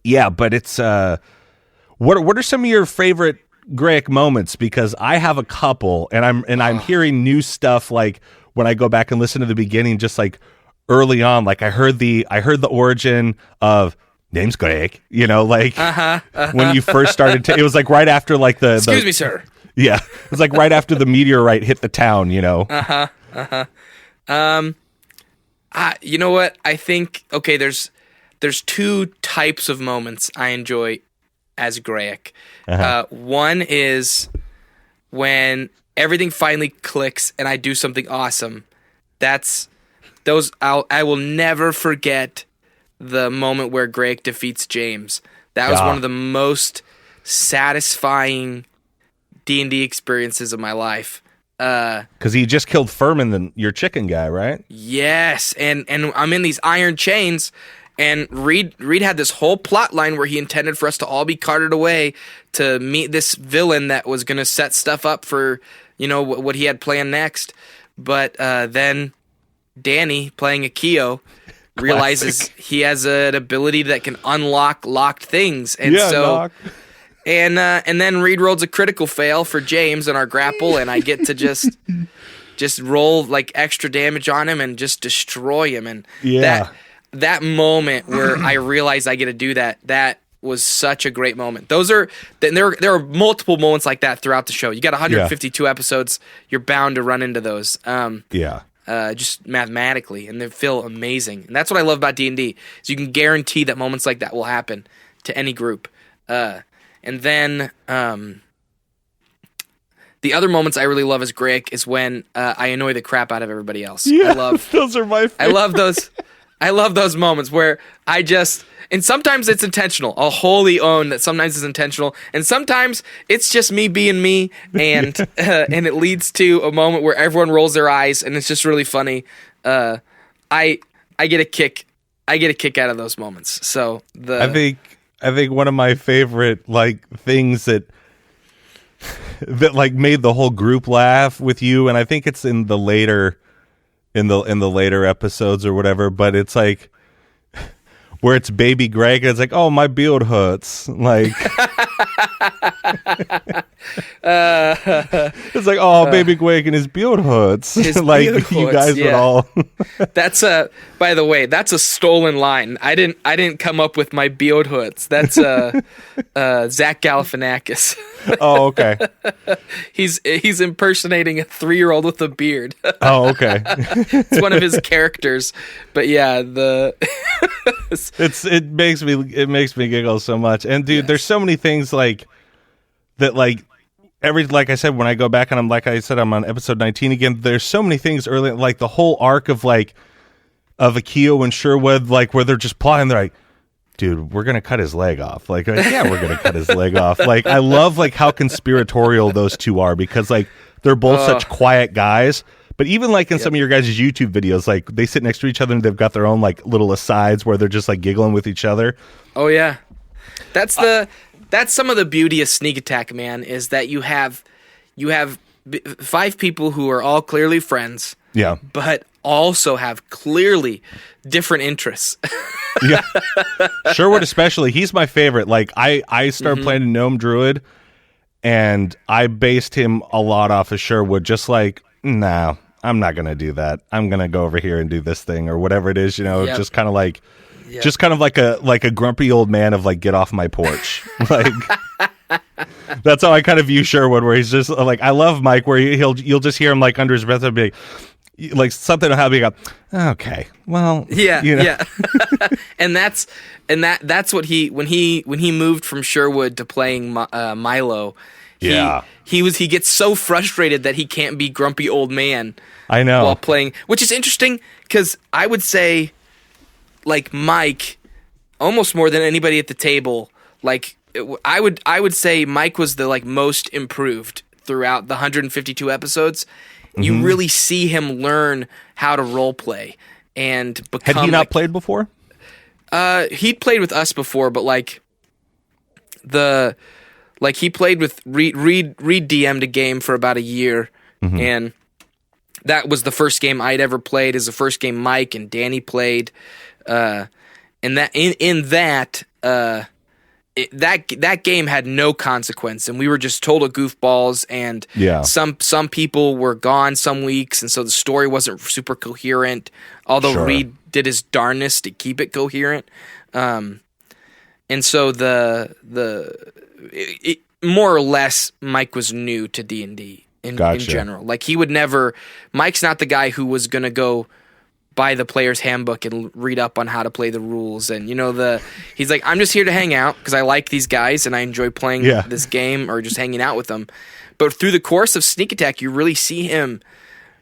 But it's what are some of your favorite Greg moments? Because I have a couple, and I'm hearing new stuff like when I go back and listen to the beginning, just like early on, like I heard the origin of name's Greg, when you first started it was like right after like excuse me, sir. Yeah. It was like right after the meteorite hit the town, you know what? I think, okay, there's 2 types of moments I enjoy as Greg. One is when everything finally clicks and I do something awesome. I will never forget the moment where Greg defeats James. That was one of the most satisfying D&D experiences of my life. Because he just killed Furman, your chicken guy, right? Yes, and I'm in these iron chains, and Reed had this whole plot line where he intended for us to all be carted away to meet this villain that was going to set stuff up for, what he had planned next. But then Danny, playing Akio, realizes he has an ability that can unlock locked things, and and then Reed rolls a critical fail for James in our grapple, and I get to just roll like extra damage on him and just destroy him. And that moment where I realize I get to do that was such a great moment. There are multiple moments like that throughout the show. You got 152 episodes. You're bound to run into those. Just mathematically, and they feel amazing. And that's what I love about D&D. Is you can guarantee that moments like that will happen to any group. And then the other moments I really love as Greg is when I annoy the crap out of everybody else. Yeah, those are my favorite. I love those moments where I just, and sometimes it's intentional. I'll wholly own that sometimes it's intentional, and sometimes it's just me being me, and and it leads to a moment where everyone rolls their eyes, and it's just really funny. I get a kick out of those moments. So I think one of my favorite like things that like made the whole group laugh with you, and I think it's in the later episodes or whatever, but it's like where it's baby Greg and it's like, oh, my beard hurts, like it's like, oh, baby Greg and his beard hurts. Like beard you guys would all that's by the way, that's a stolen line. I didn't come up with my beard hurts. That's Zach Galifianakis. Oh, okay. He's impersonating a 3-year-old with a beard. Oh, okay. It's one of his characters. But yeah, it makes me giggle so much. And dude, there's so many things like that, like like I said, when I go back and I'm on episode 19 again, there's so many things early, like the whole arc of Akio and Sherwood, like where they're just plotting, they're like, dude, we're gonna cut his leg off. Like, yeah, we're gonna cut his leg off. Like, I love like how conspiratorial those two are, because like they're both such quiet guys. But even like in some of your guys' YouTube videos, like they sit next to each other and they've got their own like little asides where they're just like giggling with each other. Oh yeah, that's some of the beauty of Sneak Attack, man. Is that you have 5 people who are all clearly friends. Yeah, but also have clearly different interests. Yeah, Sherwood especially. He's my favorite. Like I started playing Gnome Druid, and I based him a lot off of Sherwood. Just like, no, I'm not gonna do that. I'm gonna go over here and do this thing or whatever it is. You know, just kind of like, like a grumpy old man of like, get off my porch. Like that's how I kind of view Sherwood. Where he's just like, I love Mike. Where you'll just hear him like under his breath, be like something will happen. You go, okay, well, yeah, you know. yeah. and that's what when he moved from Sherwood to playing Milo. He gets so frustrated that he can't be grumpy old man. I know, while playing, which is interesting because I would say, like Mike, almost more than anybody at the table. Like I would say Mike was the like most improved throughout the 152 episodes. You really see him learn how to role play and become. Had he not played before? He'd played with us before, but he played with Reed DM'd a game for about a year, and that was the first game I'd ever played. Is the first game Mike and Danny played, and that game had no consequence, and we were just total goofballs. And some people were gone some weeks, and so the story wasn't super coherent. Although Reed did his darnest to keep it coherent, and so more or less, Mike was new to D&D in general. Like he would never. Mike's not the guy who was gonna go buy the player's handbook and read up on how to play the rules. And he's like, I'm just here to hang out because I like these guys and I enjoy playing this game or just hanging out with them. But through the course of Sneak Attack, you really see him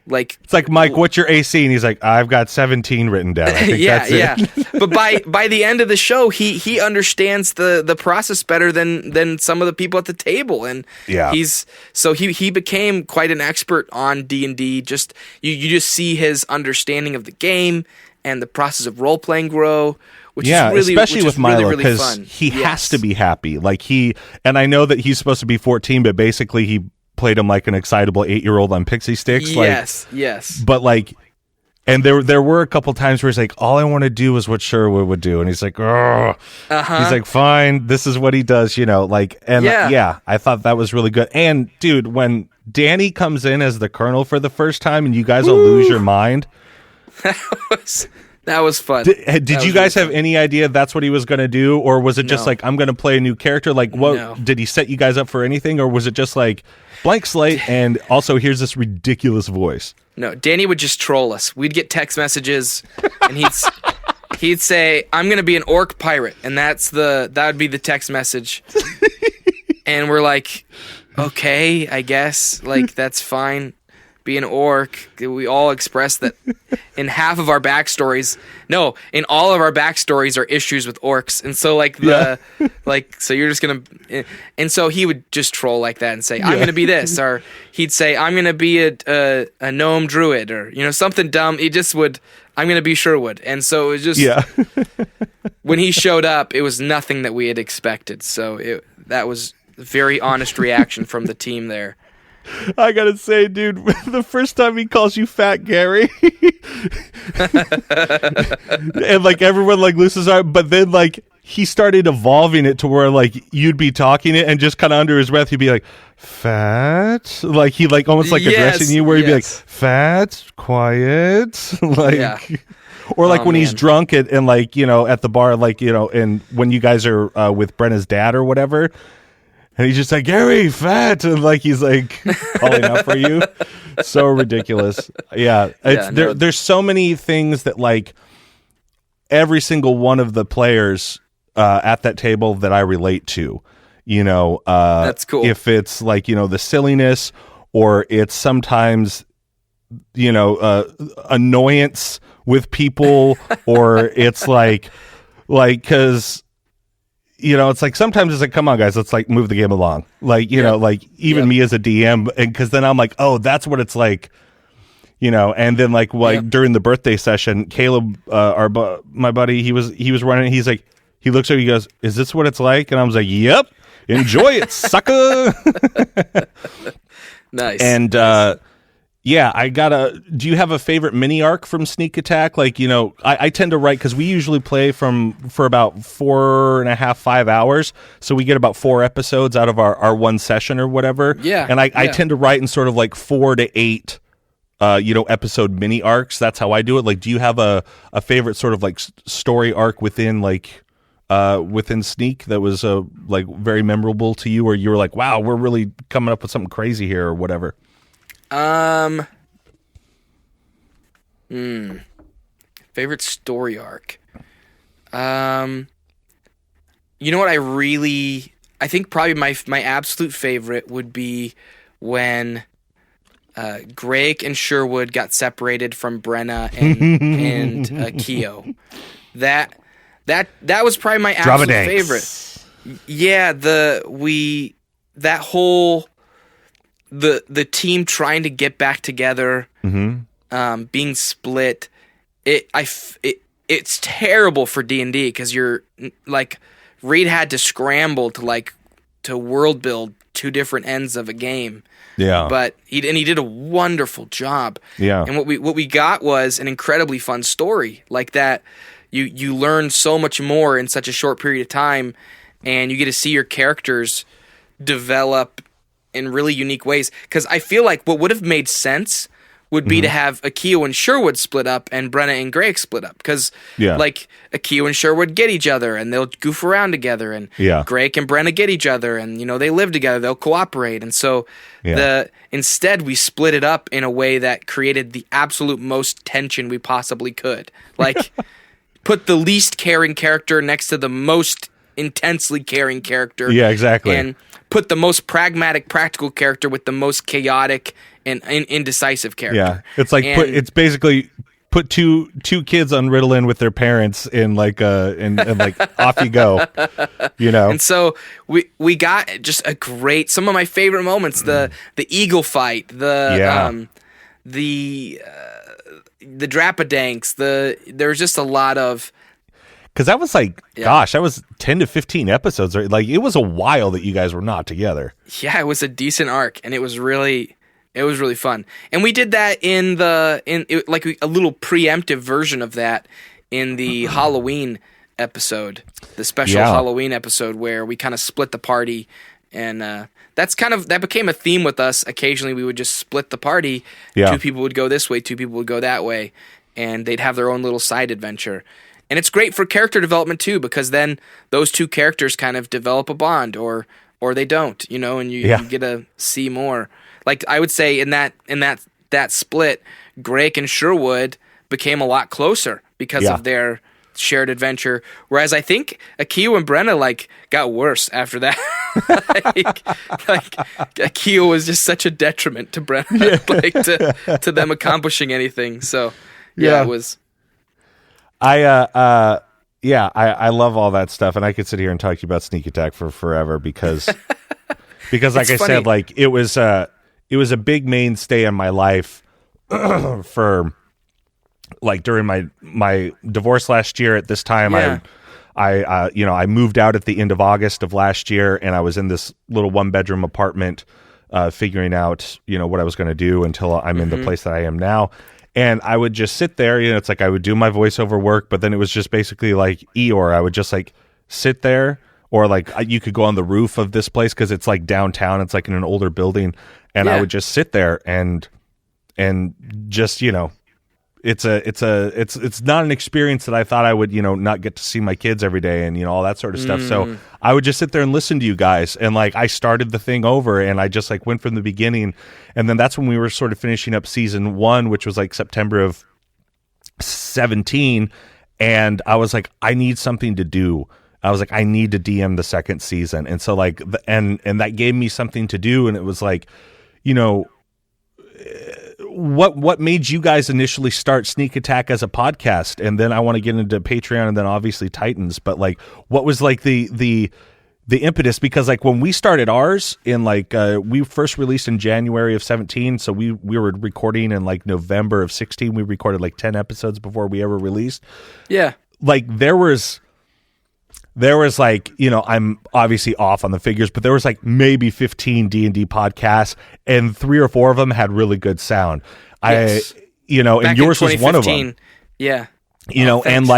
like, it's like, Mike, what's your AC? And he's like, I've got 17 written down. I think that's it. But by the end of the show, he understands the process better than some of the people at the table. And he became quite an expert on D&D. Just you just see his understanding of the game and the process of role playing grow. Which is really, especially with Milo, because really he has to be happy. Like and I know that he's supposed to be 14, but basically he played him like an excitable 8-year-old on pixie sticks. Yes. But like, and there were a couple times where he's like, all I want to do is what Sherwood would do, and he's like, oh, he's like, fine, this is what he does, like, and I thought that was really good. And dude, when Danny comes in as the colonel for the first time, and you guys all lose your mind. That was fun. Did you guys have any idea that's what he was going to do, or was it just like, I'm going to play a new character? Like, what did he set you guys up for anything, or was it just like blank slate and also here's this ridiculous voice? No, Danny would just troll us. We'd get text messages, and he'd say, "I'm going to be an orc pirate," and that would be the text message. And we're like, okay, I guess, like, that's fine. Be an orc. We all express that in half of our backstories. No, in all of our backstories are issues with orcs. And so so you're just going to, and so he would just troll like that and say, I'm going to be this. Or he'd say, I'm going to be a gnome druid, or, something dumb. He just would, I'm going to be Sherwood. And so it was just, when he showed up, it was nothing that we had expected. So that was a very honest reaction from the team there. I gotta say, dude, the first time he calls you Fat Gary, and like everyone like loses heart, but then like he started evolving it to where like you'd be talking it and just kind of under his breath he'd be like, fat, like he like almost like addressing you, where he'd be like, fat, quiet, like. Or like when he's drunk and like, at the bar, like, and when you guys are with Brenna's dad or whatever, and he's just like, Gary, fat, and like he's like calling out for you. So ridiculous. Yeah. There's so many things that like every single one of the players at that table that I relate to. That's cool. If it's like, the silliness, or it's sometimes, annoyance with people, or it's like, because it's like sometimes it's like, come on, guys, let's like move the game along. Like, like even me as a DM, and because then I'm like, oh, that's what it's like, and then like during the birthday session, Caleb, my buddy, he was running. He's like, he looks at me, he goes, is this what it's like? And I was like, yep, enjoy it, sucker. Nice. And, do you have a favorite mini arc from Sneak Attack? Like, I tend to write, because we usually play for about 4.5, 5 hours. So we get about 4 episodes out of our one session or whatever. Yeah. And I tend to write in sort of like 4 to 8, episode mini arcs. That's how I do it. Like, do you have a favorite sort of like story arc within like, within Sneak that was like very memorable to you, or you were like, wow, we're really coming up with something crazy here or whatever? Favorite story arc. You know what I think probably my absolute favorite would be when Greg and Sherwood got separated from Brenna and Keo. That was probably my absolute favorite. Yeah, that whole the team trying to get back together, being split. It's terrible for D&D, because you're like, Reed had to scramble to world build 2 different ends of a game. Yeah, but he did a wonderful job. Yeah, and what we got was an incredibly fun story like that. You learn so much more in such a short period of time, and you get to see your characters develop in really unique ways. Because I feel like what would have made sense would be to have Akio and Sherwood split up and Brenna and Greg split up. Because like Akio and Sherwood get each other and they'll goof around together, and Greg and Brenna get each other and they live together, they'll cooperate. And so instead we split it up in a way that created the absolute most tension we possibly could. Like put the least caring character next to the most intensely caring character. Yeah, exactly. And put the most pragmatic, practical character with the most chaotic and indecisive character. Yeah, it's like it's basically put two kids on Ritalin with their parents in like and like off you go, And so we got just a great, some of my favorite moments, the eagle fight, the Drapadanks, there's just a lot of. Because that was like, gosh, that was 10 to 15 episodes. Right? Like, it was a while that you guys were not together. Yeah, it was a decent arc, and it was really fun. And we did that in like a little preemptive version of that in the Halloween episode, the special Halloween episode, where we kind of split the party. And that became a theme with us. Occasionally, we would just split the party. Yeah. 2 people would go this way, 2 people would go that way. and they'd have their own little side adventure. And it's great for character development too, because then those two characters kind of develop a bond, or they don't, and you get to see more. Like I would say in that split, Greg and Sherwood became a lot closer because of their shared adventure, whereas I think Akio and Brenna got worse after that. like Akio was just such a detriment to Brenna, to them accomplishing anything. So it was. I love all that stuff, and I could sit here and talk to you about Sneak Attack for forever because like I said, it was a big mainstay in my life for during my divorce last year. At this time, I moved out at the end of August of last year, and I was in this little 1-bedroom apartment, figuring out what I was going to do until I'm in the place that I am now. And I would just sit there, it's like I would do my voiceover work, but then it was just basically like Eeyore. I would just sit there, or you could go on the roof of this place because it's downtown. It's in an older building, and I would just sit there and just it's not an experience that I thought I would not get to see my kids every day and all that sort of stuff. So I would just sit there and listen to you guys, and I started the thing over, and I just went from the beginning, and then that's when we were sort of finishing up season 1, which was September of 2017, and I was I need something to do. I was I need to DM the second season, and so and that gave me something to do, and it was what made you guys initially start Sneak Attack as a podcast? And then I want to get into Patreon, and then obviously Titans, but what was the impetus? Because when we started ours in we first released in January of 2017, so we were recording in November of 2016. We recorded 10 episodes before we ever released. Yeah. There was I'm obviously off on the figures, but there was maybe 15 D&D podcasts, and 3 or 4 of them had really good sound. Yes. And yours was one of them. Yeah. And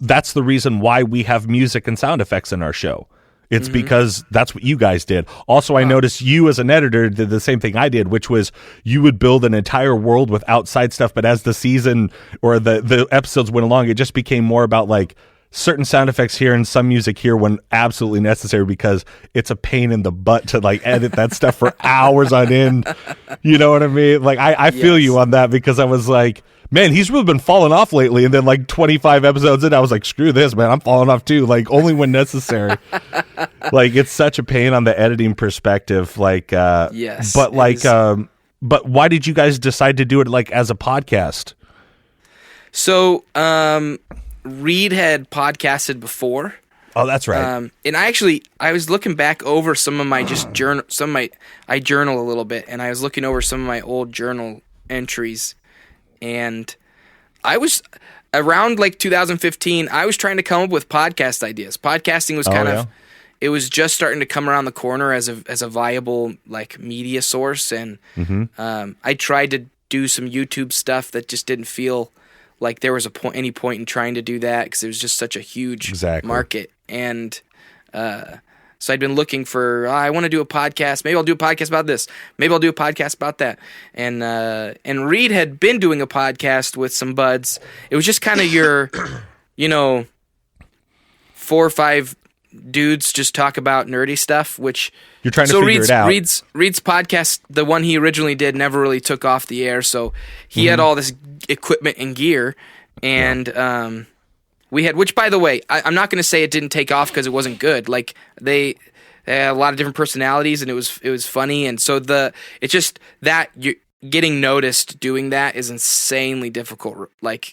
that's the reason why we have music and sound effects in our show. It's because that's what you guys did. Also, I noticed you as an editor did the same thing I did, which was you would build an entire world with outside stuff, but as the season or the episodes went along, it just became more about certain sound effects here and some music here when absolutely necessary, because it's a pain in the butt to edit that stuff for hours on end. You know what I mean? I feel you on that, because I was man, he's really been falling off lately. And then 25 episodes in, I was screw this, man, I'm falling off too. Only when necessary. It's such a pain on the editing perspective. Yes. But but why did you guys decide to do it as a podcast? So, Reed had podcasted before. Oh, that's right. And I was looking back over some of my I journal a little bit, and I was looking over some of my old journal entries, and I was around 2015. I was trying to come up with podcast ideas. Podcasting was it was just starting to come around the corner as a viable media source, and I tried to do some YouTube stuff that just didn't feel there was any point in trying to do that, because it was just such a huge market. And so I'd been looking for, I want to do a podcast. Maybe I'll do a podcast about this. Maybe I'll do a podcast about that. And Reed had been doing a podcast with some buds. It was just kind of your, 4 or 5 dudes just talk about nerdy stuff, which you're trying to figure it out. Reed's podcast, the one he originally did, never really took off the air. So he had all this equipment and gear, and we had, which by the way, I'm not going to say it didn't take off because it wasn't good. They had a lot of different personalities, and it was funny, and so it's just that you getting noticed doing that is insanely difficult.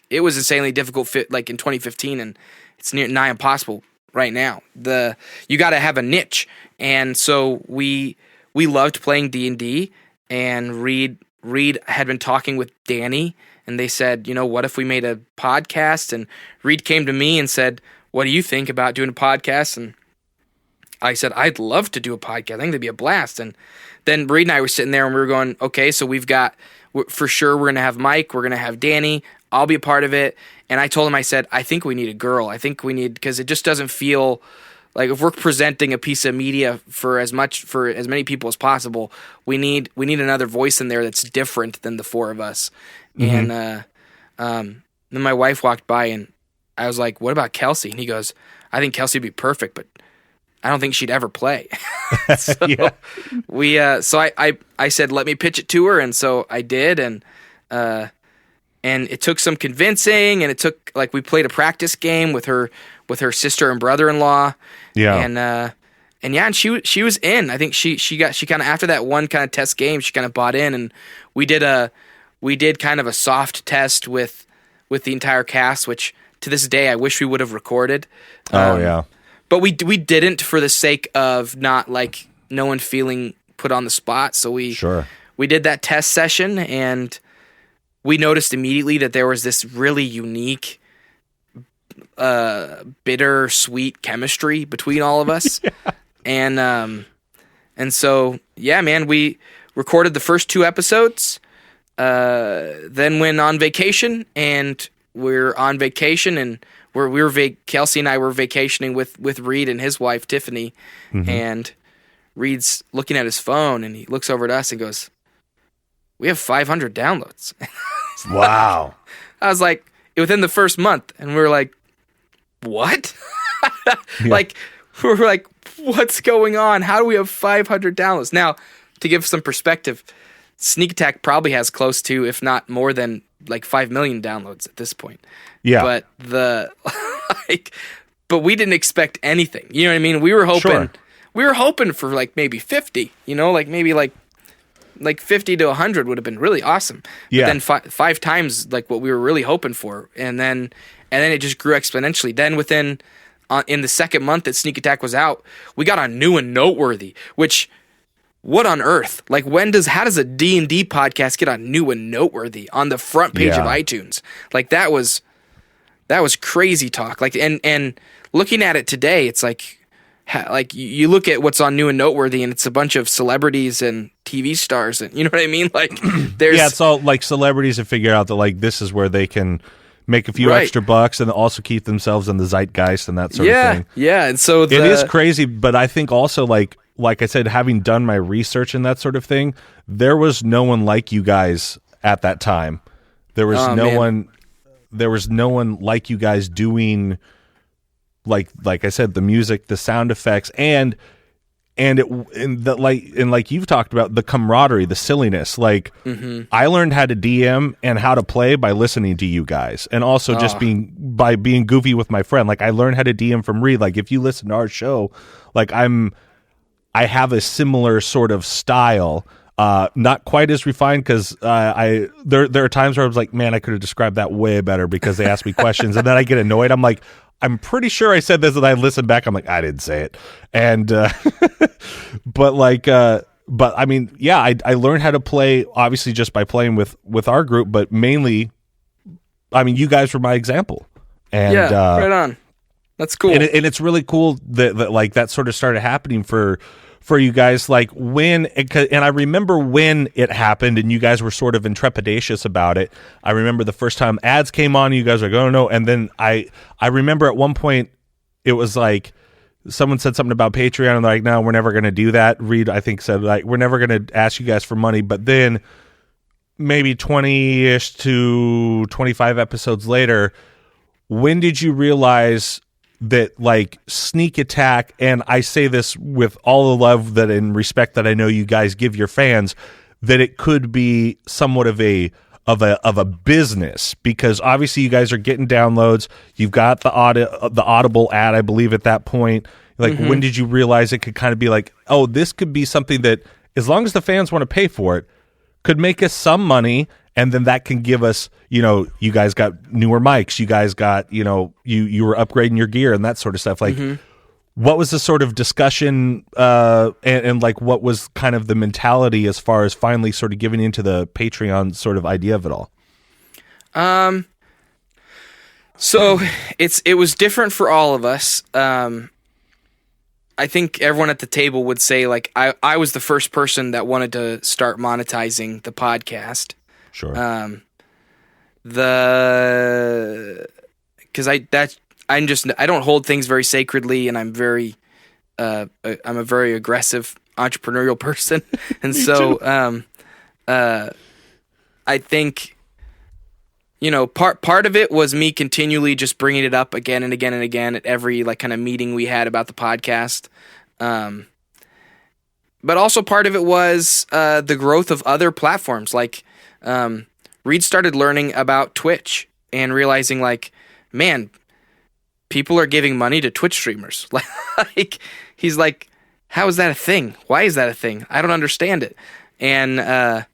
It was insanely difficult in 2015, and it's nigh impossible right now. You got to have a niche, and so we loved playing D&D, and Reed had been talking with Danny, and they said, what if we made a podcast? And Reed came to me and said, what do you think about doing a podcast? And I said, I'd love to do a podcast. I think that'd be a blast. And then Reed and I were sitting there, and we were going, okay, so for sure we're going to have Mike, we're going to have Danny, I'll be a part of it. And I told him, I said, I think we need a girl. I think we need, because it just doesn't feel like, if we're presenting a piece of media for as many people as possible, we need another voice in there that's different than the 4 of us. And Then my wife walked by and I was like, what about Kelsey? And he goes, I think Kelsey would be perfect, but I don't think she'd ever play. So I said, let me pitch it to her. And so I did. And it took some convincing, and it took, like, we played a practice game with her sister and brother-in-law. Yeah. And she was in. I think she kind of, after that one kind of test game, she kind of bought in, and we did kind of a soft test with the entire cast, which to this day I wish we would have recorded. But we didn't, for the sake of not, like, no one feeling put on the spot. So we did that test session, and we noticed immediately that there was this really unique, bitter sweet chemistry between all of us. And so, yeah, man, we recorded the first 2 episodes, then went on vacation, and we're on vacation, and Kelsey and I were vacationing with Reed and his wife, Tiffany, and Reed's looking at his phone, and he looks over at us and goes, we have 500 downloads. Wow. I was like, within the first month, and we were like, what? Like, we're like, what's going on? How do we have 500 downloads? Now, to give some perspective, Sneak Attack probably has close to, if not more than, like 5 million downloads at this point. Yeah. But but we didn't expect anything. You know what I mean? We were hoping for, like, maybe 50, like maybe like 50 to 100 would have been really awesome. Yeah. But then 5 times, like, what we were really hoping for. And then it just grew exponentially. Then within, in the second month that Sneak Attack was out, we got on New and Noteworthy, which, what on earth? Like, how does a D&D podcast get on New and Noteworthy on the front page of iTunes? Like, that was crazy talk. Like, and looking at it today, it's like you look at what's on New and Noteworthy, and it's a bunch of celebrities and TV stars, and you know what I mean? Like, there's it's all like celebrities have figured out that, like, this is where they can make a few extra bucks and also keep themselves in the zeitgeist and that sort of thing. Yeah, and so it is crazy, but I think also, like I said, having done my research and that sort of thing, there was no one like you guys at that time. There was no one like you guys doing, like I said, the music, the sound effects, and like you've talked about, the camaraderie, the silliness. Like, I learned how to DM and how to play by listening to you guys, and also just by being goofy with my friend. Like, I learned how to DM from Reed. Like, if you listen to our show, like, I have a similar sort of style, not quite as refined, because there are times where I was like, man, I could have described that way better, because they ask me questions, and then I get annoyed. I'm like, I'm pretty sure I said this, and I listen back, I'm like, I didn't say it. And but I mean, yeah, I learned how to play, obviously, just by playing with our group, but mainly, I mean, you guys were my example. And right on. That's cool. And it's really cool that like that sort of started happening for you guys, like, and I remember when it happened, and you guys were sort of trepidatious about it. I remember the first time ads came on, you guys were like, oh no, and then I remember at one point it was like someone said something about Patreon, and they're like, no, we're never going to do that. Reed, I think, said, like, we're never going to ask you guys for money. But then maybe 20-ish to 25 episodes later, when did you realize that, like, Sneak Attack, and I say this with all the love that and respect that I know you guys give your fans, that it could be somewhat of a business? Because obviously you guys are getting downloads. You've got the Audible ad, I believe, at that point. Like, when did you realize it could kind of be like, oh, this could be something that, as long as the fans want to pay for it, could make us some money, and then that can give us, you guys got newer mics, you guys got, you were upgrading your gear and that sort of stuff. Like, what was the sort of discussion and like, what was kind of the mentality as far as finally sort of giving into the Patreon sort of idea of it all? So it was different for all of us. I think everyone at the table would say, like, I was the first person that wanted to start monetizing the podcast. Sure. Because I don't hold things very sacredly, and I'm a very aggressive entrepreneurial person, and so I think, part of it was me continually just bringing it up again and again and again at every like kind of meeting we had about the podcast. But also part of it was the growth of other platforms. Like Reed started learning about Twitch and realizing like, man, people are giving money to Twitch streamers. Like he's like, how is that a thing? Why is that a thing? I don't understand it. And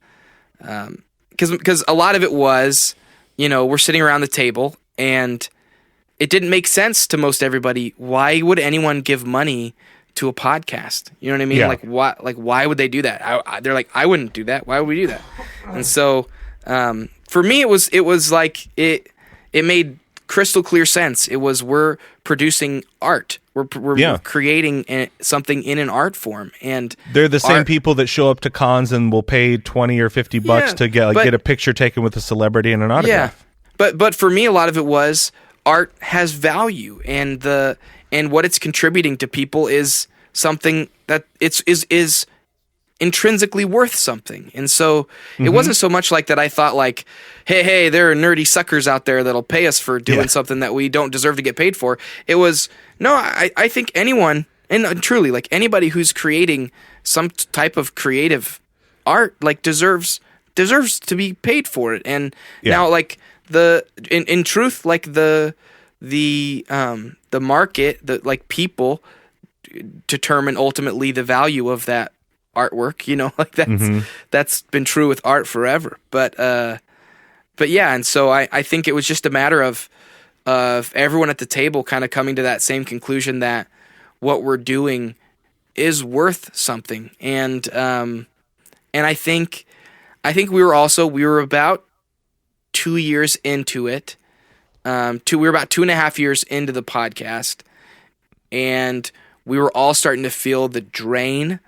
because a lot of it was, we're sitting around the table and it didn't make sense to most everybody. Why would anyone give money to a podcast? You know what I mean? Yeah. Why would they do that? They're like, I wouldn't do that. Why would we do that? And so, for me, it was like, it made crystal clear sense. It was, we're producing art. We're creating something in an art form, and they're the same people that show up to cons and will pay $20 or $50 to get a picture taken with a celebrity and an autograph. Yeah, but for me, a lot of it was art has value, and what it's contributing to people is something that is intrinsically worth something. And so it wasn't so much like that I thought like, hey, there are nerdy suckers out there that'll pay us for doing something that we don't deserve to get paid for. It was, no, I think anyone, and truly like anybody who's creating some type of creative art like deserves to be paid for it. And now like in truth, like the market, the like people determine ultimately the value of that artwork, like that's been true with art forever. But yeah, and so I think it was just a matter of everyone at the table kind of coming to that same conclusion that what we're doing is worth something. And I think we were about 2 years into it. We were about 2.5 years into the podcast, and we were all starting to feel the drain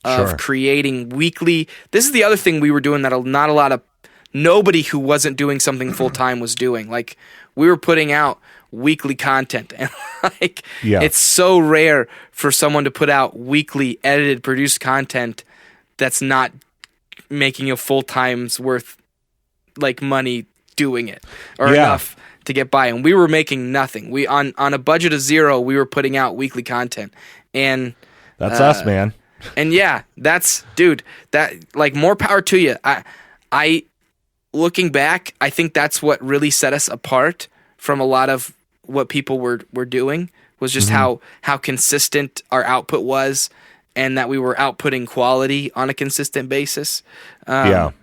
of creating weekly. This is the other thing we were doing that nobody who wasn't doing something full time was doing. Like we were putting out weekly content, and like it's so rare for someone to put out weekly edited, produced content that's not making a full time's worth like money doing it or enough to get by. And we were making nothing. We on a budget of $0, we were putting out weekly content, and that's us, man. And that's dude. That like more power to you. I looking back, I think that's what really set us apart from a lot of what people were doing. Was just how consistent our output was, and that we were outputting quality on a consistent basis. But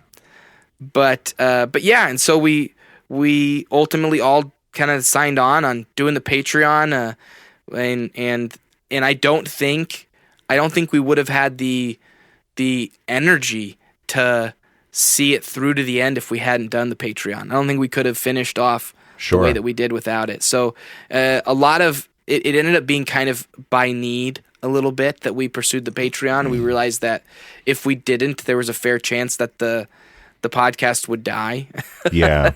yeah, and so we ultimately all kind of signed on doing the Patreon, and I don't think we would have had the energy to see it through to the end if we hadn't done the Patreon. I don't think we could have finished off the way that we did without it. So a lot of it ended up being kind of by need a little bit that we pursued the Patreon. We realized that if we didn't, there was a fair chance that the podcast would die. Yeah.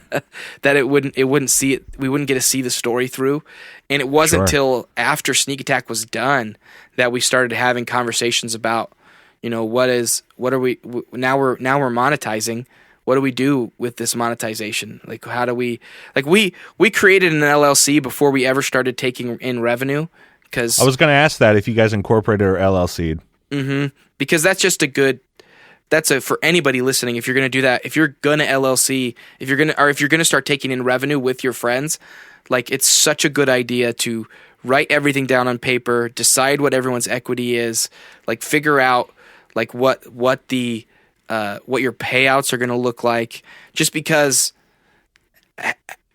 That we wouldn't get to see the story through. And it wasn't until after Sneak Attack was done that we started having conversations about, now we're monetizing. What do we do with this monetization? Like, how do we created an LLC before we ever started taking in revenue. Cause I was going to ask that if you guys incorporated or LLC'd. Because that's just for anybody listening. If you're going to do that, if you're going to LLC, if you're going to start taking in revenue with your friends, like it's such a good idea to write everything down on paper, decide what everyone's equity is, like figure out like what your payouts are going to look like. Just because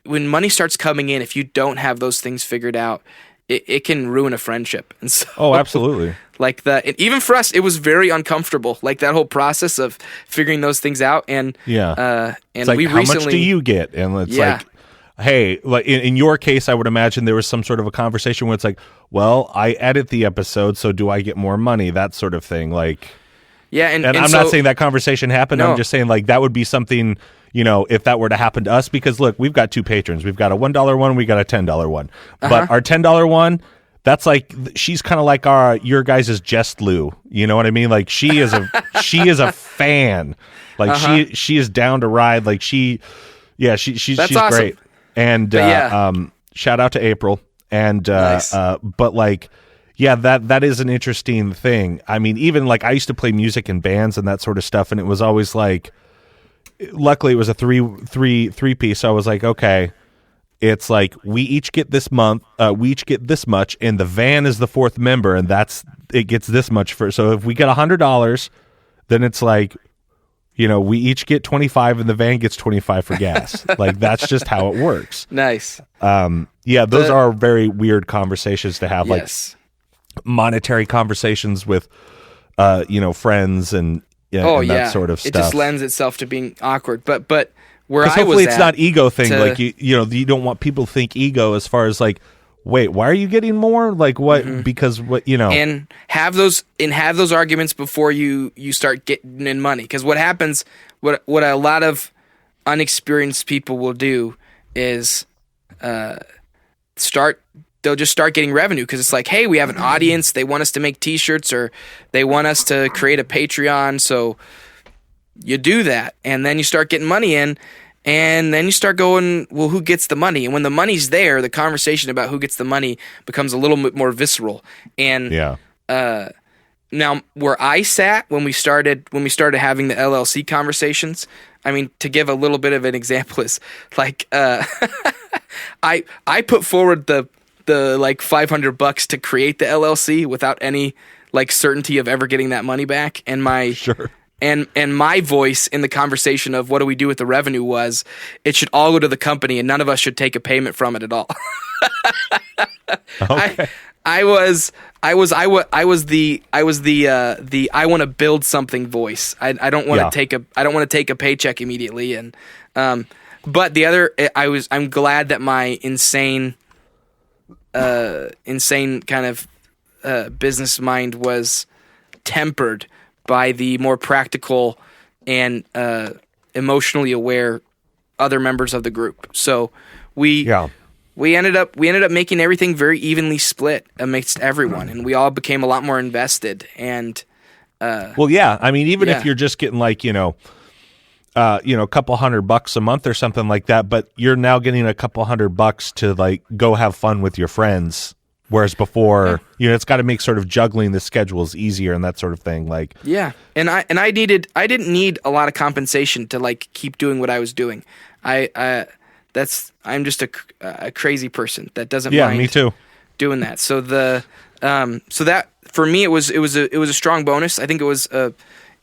when money starts coming in, if you don't have those things figured out, it can ruin a friendship. And so, absolutely. Like even for us, it was very uncomfortable. Like that whole process of figuring those things out. And and it's like, we how recently, much do you get? And it's like, hey, like in your case, I would imagine there was some sort of a conversation where it's like, well, I edit the episode, so do I get more money? That sort of thing. Like, and I'm not saying that conversation happened. No. I'm just saying like that would be something. If that were to happen to us, because look, we've got two patrons. We've got a $1 one, we got a $10 one. But our $10 one, that's like, she's kind of like your guys' Jest Lou. You know what I mean? Like she is a fan. Like she is down to ride. Like she Yeah, she's awesome. great. And shout out to April. And Nice. but like, yeah, that is an interesting thing. I mean, even like I used to play music in bands and that sort of stuff, and it was always like, luckily it was a three piece. So I was like, okay, it's like we each get this much, and the van is the fourth member, and it gets this much for. So if we get $100, then it's like, we each get 25 and the van gets 25 for gas. Like, that's just how it works. Nice. Those are very weird conversations to have, Yes. like monetary conversations with, friends and that sort of stuff. It just lends itself to being awkward. But where I was hopefully it's at, not ego thing. Like, you don't want people to think ego as far as like, wait, why are you getting more? Like what? Mm-hmm. Because what, and have those arguments before you start getting in money. Because what happens, what a lot of unexperienced people will do is they'll just start getting revenue because it's like, hey, we have an audience. They want us to make T-shirts or they want us to create a Patreon. So you do that, and then you start getting money in. And then you start going, well, who gets the money? And when the money's there, the conversation about who gets the money becomes a little bit more visceral. And now where I sat when we started having the LLC conversations, I mean, to give a little bit of an example is like I put forward the like $500 to create the LLC without any like certainty of ever getting that money back, and my And my voice in the conversation of what do we do with the revenue was, it should all go to the company and none of us should take a payment from it at all. Okay. I was the I want to build something voice. I don't want to take a paycheck immediately. And but the other, I'm glad that my insane kind of business mind was tempered by the more practical and emotionally aware other members of the group. So we ended up making everything very evenly split amidst everyone, and we all became a lot more invested. And I mean, even if you're just getting like a couple $100 a month or something like that, but you're now getting a couple $100 to like go have fun with your friends. Whereas before, it's got to make sort of juggling the schedules easier and that sort of thing. Like, and I didn't need a lot of compensation to like keep doing what I was doing. I'm just a crazy person that doesn't mind me too. doing that. So so that for me it was a strong bonus. I think it was I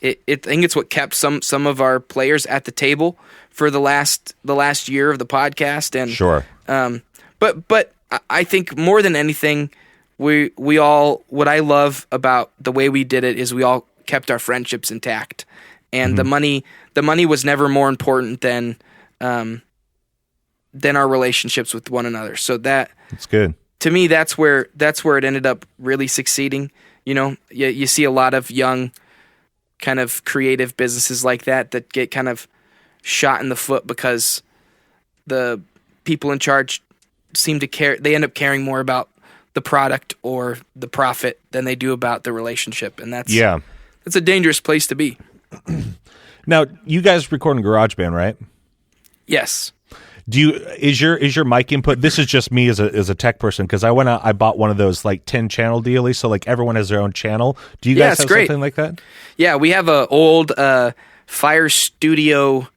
think it's what kept some of our players at the table for the last year of the podcast. And sure, but I think more than anything, we all, what I love about the way we did it is we all kept our friendships intact, and the money was never more important than our relationships with one another. So that's good. To me, that's where it ended up really succeeding. You see a lot of young kind of creative businesses like that get kind of shot in the foot because the people in charge seem to care. They end up caring more about the product or the profit than they do about the relationship, and that's a dangerous place to be. Now, you guys record in GarageBand, right? Yes. Is your mic input? This is just me as a tech person, because I bought one of those like 10 channel dealies, so like everyone has their own channel. Do you guys have something like that? Yeah, we have a old Fire Studio.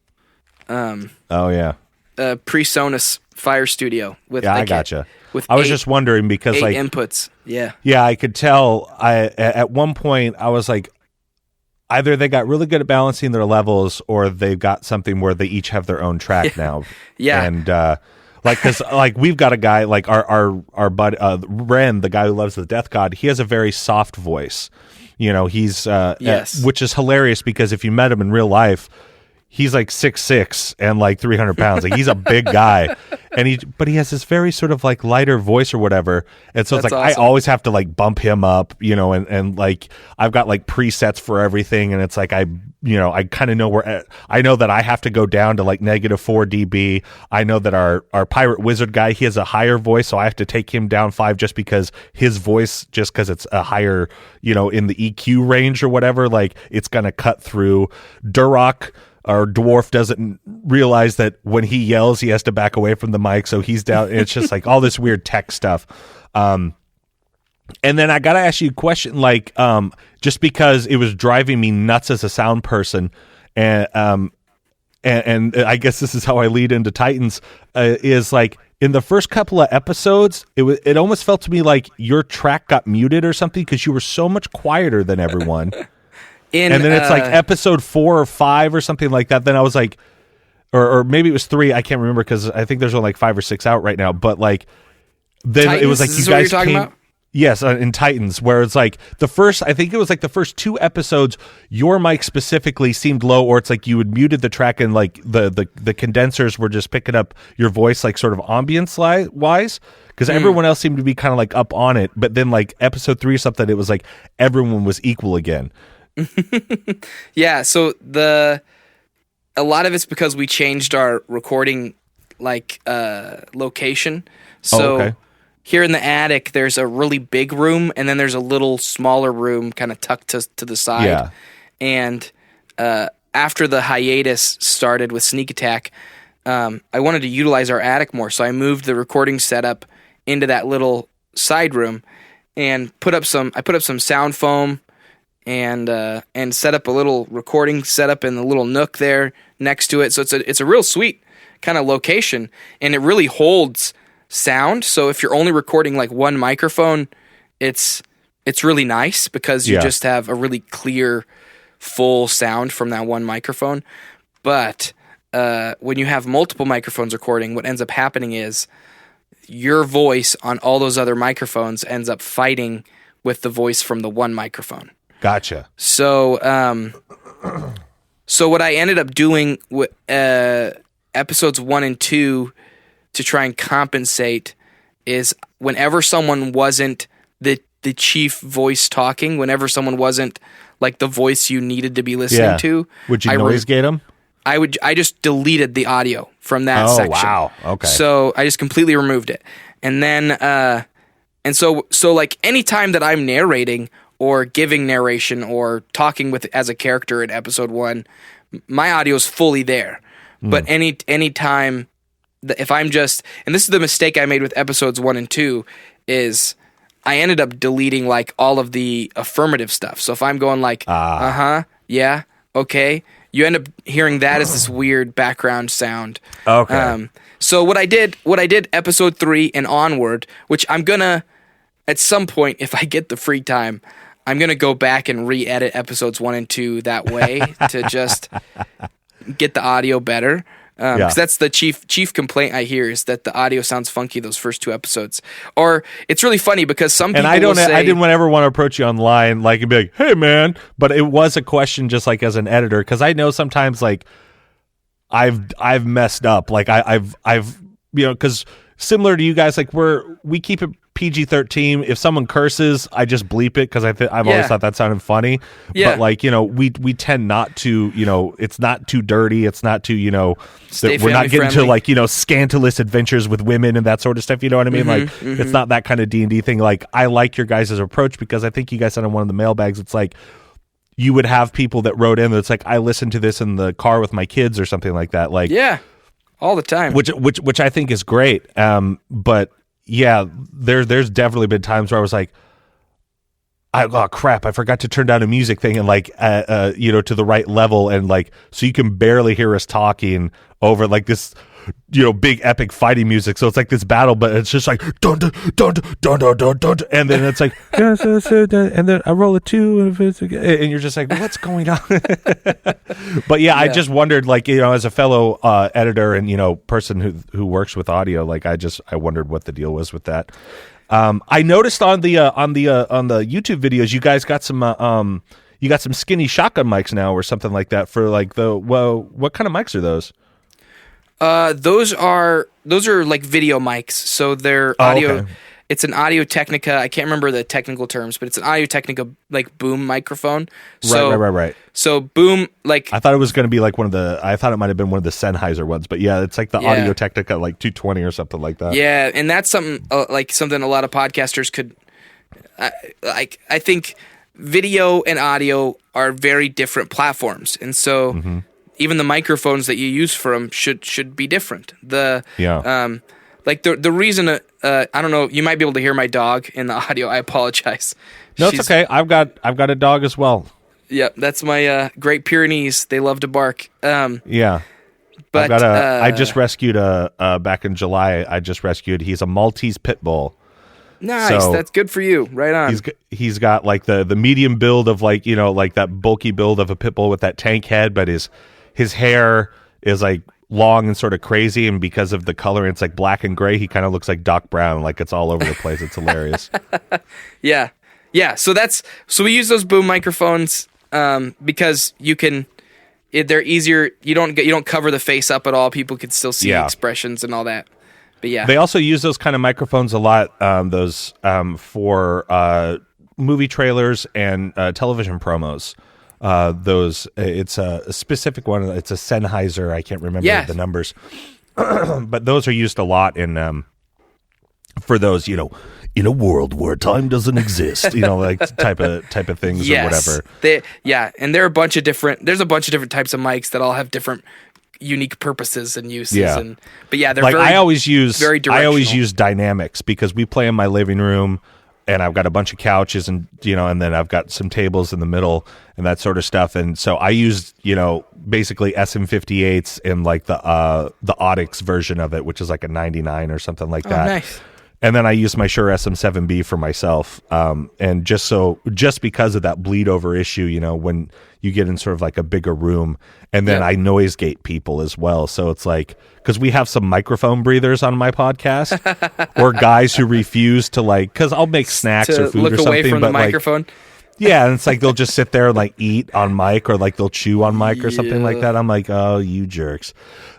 Presonus Fire Studio with I gotcha. I was just wondering because 8 like inputs. Yeah, I could tell. At one point I was like, either they got really good at balancing their levels, or they've got something where they each have their own track now. Yeah, and like because like we've got a guy like our bud Ren, the guy who loves the Death God. He has a very soft voice. He's which is hilarious because if you met him in real life, he's like 6'6" and like 300 pounds. Like he's a big guy, but he has this very sort of like lighter voice or whatever. And so it's like awesome. I always have to like bump him up, and like I've got like presets for everything, and it's like I kind of know where I know that I have to go down to like -4 dB. I know that our Pirate Wizard guy, he has a higher voice, so I have to take him down 5 just because his voice, just because it's a higher, in the EQ range or whatever, like it's gonna cut through. Durock, our dwarf doesn't realize that when he yells, he has to back away from the mic, so he's down. It's just like all this weird tech stuff. And then I gotta ask you a question, like, just because it was driving me nuts as a sound person, and I guess this is how I lead into Titans, is like in the first couple of episodes, it almost felt to me like your track got muted or something because you were so much quieter than everyone. And then it's like episode 4 or 5 or something like that. Then I was like, or maybe it was 3. I can't remember because I think there's only like 5 or 6 out right now. But like, then Titans? it was like Is you this what guys you're talking came. about? Yes, in Titans, where it's like I think it was like the first 2 episodes, your mic specifically seemed low, or it's like you had muted the track and like the condensers were just picking up your voice, like sort of ambience wise, because everyone else seemed to be kind of like up on it. But then like episode 3 or something, it was like everyone was equal again. Yeah, so a lot of it's because we changed our recording like location. So okay. Here in the attic, there's a really big room, and then there's a little smaller room kind of tucked to the side. Yeah. And after the hiatus started with Sneak Attack, I wanted to utilize our attic more, so I moved the recording setup into that little side room and put up some sound foam and set up a little recording setup in the little nook there next to it. So it's a real sweet kind of location, and it really holds sound. So if you're only recording like one microphone, it's really nice because you just have a really clear, full sound from that one microphone. But when you have multiple microphones recording, what ends up happening is your voice on all those other microphones ends up fighting with the voice from the one microphone. Gotcha. So what I ended up doing with episodes 1 and 2 to try and compensate is whenever someone wasn't the chief voice talking, whenever someone wasn't like the voice you needed to be listening to, would you noise gate them? I just deleted the audio from that section. Oh, wow. Okay. So I just completely removed it. And then and so like anytime that I'm narrating or giving narration or talking as a character in episode 1, my audio is fully there. But any time if I'm just, and this is the mistake I made with episodes 1 and 2, is I ended up deleting like all of the affirmative stuff. So if I'm going like, yeah, okay, you end up hearing that as this weird background sound. Okay. So what I did episode 3 and onward, which I'm gonna, at some point, if I get the free time, I'm gonna go back and re-edit episodes 1 and 2 that way to just get the audio better. Because that's the chief complaint I hear is that the audio sounds funky those first 2 episodes. Or it's really funny because some people I didn't ever want to approach you online like and be like, hey man, but it was a question just like as an editor, because I know sometimes like I've messed up, like I've because similar to you guys, like we keep it PG-13. If someone curses, I just bleep it because I've always thought that sounded funny. Yeah. But like, we tend not to, it's not too dirty. It's not too, we're not getting to like, scandalous adventures with women and that sort of stuff. You know what I mean? It's not that kind of D&D thing. Like, I like your guys' approach because I think you guys said on one of the mailbags, it's like you would have people that wrote in that's like, I listened to this in the car with my kids or something like that. Like, yeah, all the time. Which I think is great. But yeah, there's definitely been times where I was like, oh crap, I forgot to turn down a music thing and like, to the right level. And like, so you can barely hear us talking over like this, big epic fighting music. So it's like this battle, but it's just like, dun, dun, dun, dun, dun, dun, dun, and then it's like, and then I roll a 2 and you're just like, what's going on? But yeah, I just wondered, like, as a fellow editor and, person who works with audio, like I wondered what the deal was with that. I noticed on the YouTube videos, you guys got some skinny shotgun mics now or something like that for like what kind of mics are those? Those are like video mics. So they're audio. Okay. It's an Audio Technica. I can't remember the technical terms, but it's an Audio Technica like boom microphone. So, right. So boom, like I thought it was going to be like I thought it might have been one of the Sennheiser ones, but yeah, it's like the Audio Technica like 220 or something like that. Yeah, and that's something something a lot of podcasters could. I think video and audio are very different platforms, and so even the microphones that you use for them should be different. The reason I don't know, you might be able to hear my dog in the audio. I apologize. No, it's okay. I've got a dog as well. Yeah, that's my Great Pyrenees. They love to bark. Yeah. But I just rescued back in July. He's a Maltese pit bull. Nice, so that's good for you. Right on. He's got like the medium build of like like that bulky build of a pit bull with that tank head, but his hair is like long and sort of crazy, and because of the color, it's like black and gray. He kind of looks like Doc Brown, like it's all over the place. It's hilarious. Yeah. So we use those boom microphones because they're easier. You don't cover the face up at all. People can still see expressions and all that. But yeah, they also use those kind of microphones a lot. For movie trailers and television promos. It's a specific one. It's a Sennheiser. I can't remember the numbers, but those are used a lot in for those in a world where time doesn't exist, like type of things or whatever. And there's a bunch of different types of mics that all have different unique purposes and uses. Yeah. They're like very, I always use dynamics because we play in my living room and I've got a bunch of couches and and then I've got some tables in the middle and that sort of stuff. And so I use, basically SM58s in like the Audix version of it, which is like a 99 or something like that. Nice. And then I use my Shure SM7B for myself. And just because of that bleed over issue, when you get in sort of like a bigger room, and then I noise gate people as well. So it's like, because we have some microphone breathers on my podcast or guys who refuse to because I'll make snacks or food or something. Look away from the microphone. Yeah, and it's like they'll just sit there and like eat on mic or like they'll chew on mic or something like that. I'm like, oh, you jerks.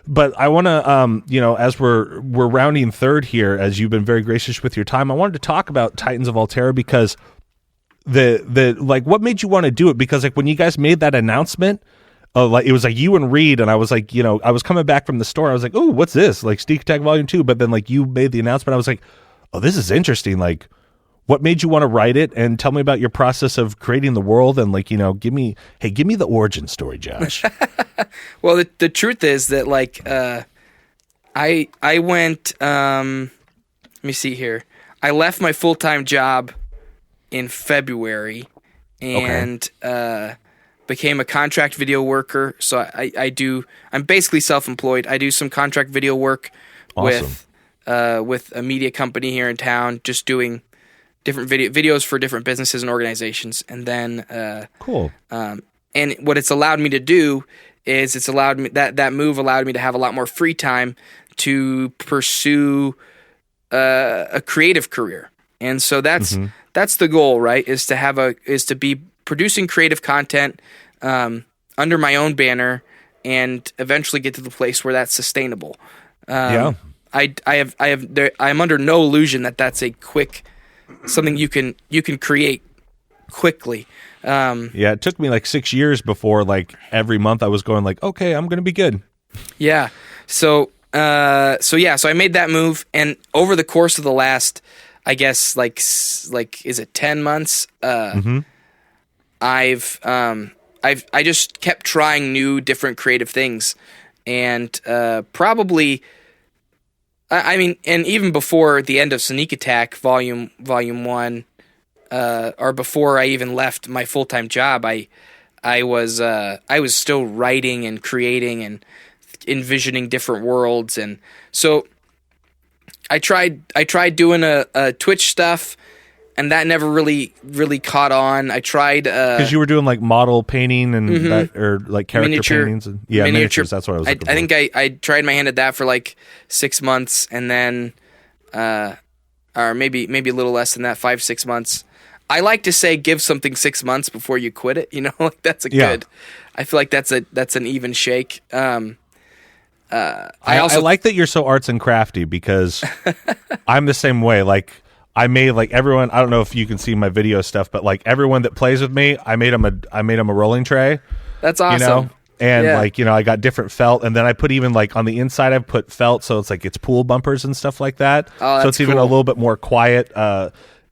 But I want to, as we're rounding third here, as you've been very gracious with your time, I wanted to talk about Titans of Altera because the what made you want to do it? Because like when you guys made that announcement, it was like you and Reed, and I was like, I was coming back from the store, I was like, oh, what's this? Like Sneak Attack Volume 2, but then like you made the announcement, I was like, oh, this is interesting. Like, what made you want to write it, and tell me about your process of creating the world, and like, give me the origin story, Josh. Well, the truth is that I went, let me see here. I left my full-time job in February and became a contract video worker. So I'm basically self-employed. I do some contract video work with a media company here in town, just doing different videos for different businesses and organizations. And then, cool. And what it's allowed me to do is that move allowed me to have a lot more free time to pursue a creative career. And so that's the goal, right? Is to be producing creative content under my own banner and eventually get to the place where that's sustainable. I'm under no illusion that that's a quick something you can create quickly. It took me like 6 years before like every month I was going like, okay, I'm going to be good. Yeah. So I made that move, and over the course of the last, I guess like is it 10 months? I just kept trying new, different creative things, and probably, I mean, and even before the end of Sneak Attack Volume 1, or before I even left my full-time job, I was still writing and creating and envisioning different worlds, and so I tried doing a Twitch stuff, and that never really caught on. I tried because you were doing like model painting and that, or like character paintings and miniatures. That's what I was looking for. I think I tried my hand at that for like 6 months, and then or maybe a little less than that, 5-6 months. I like to say give something 6 months before you quit it. Like that's good. I feel like that's an even shake. I like that you're so arts and crafty, because I'm the same way. Like I made like everyone. I don't know if you can see my video stuff, but like everyone that plays with me, I made them a rolling tray. That's awesome. And I got different felt, and then I put even like on the inside I put felt, so it's like it's pool bumpers and stuff like that. Oh, so it's even a little bit more quiet.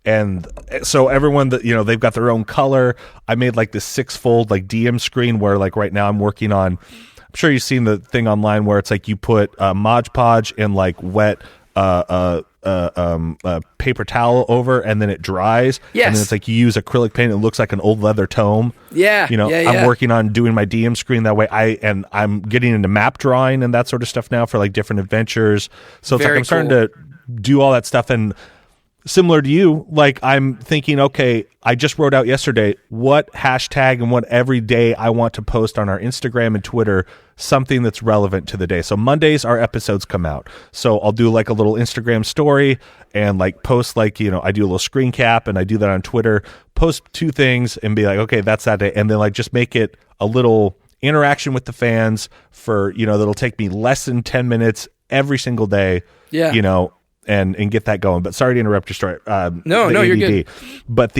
And so everyone that they've got their own color. I made like this 6-fold like DM screen where like right now I'm working on I'm sure you've seen the thing online where it's like you put Mod Podge and like wet paper towel over, and then it dries. Yes. And then it's like you use acrylic paint. It looks like an old leather tome. Yeah. I'm working on doing my DM screen that way. I'm getting into map drawing and that sort of stuff now for like different adventures. So it's I'm starting to do all that stuff. And similar to you, like I'm thinking, okay, I just wrote out yesterday what hashtag and what every day I want to post on our Instagram and Twitter, something that's relevant to the day. So Mondays our episodes come out. So I'll do like a little Instagram story and like post like, I do a little screen cap, and I do that on Twitter, post 2 things and be like, okay, that's that day. And then like just make it a little interaction with the fans for, that'll take me less than 10 minutes every single day. Yeah. And get that going. But sorry to interrupt your story. No, you're good. But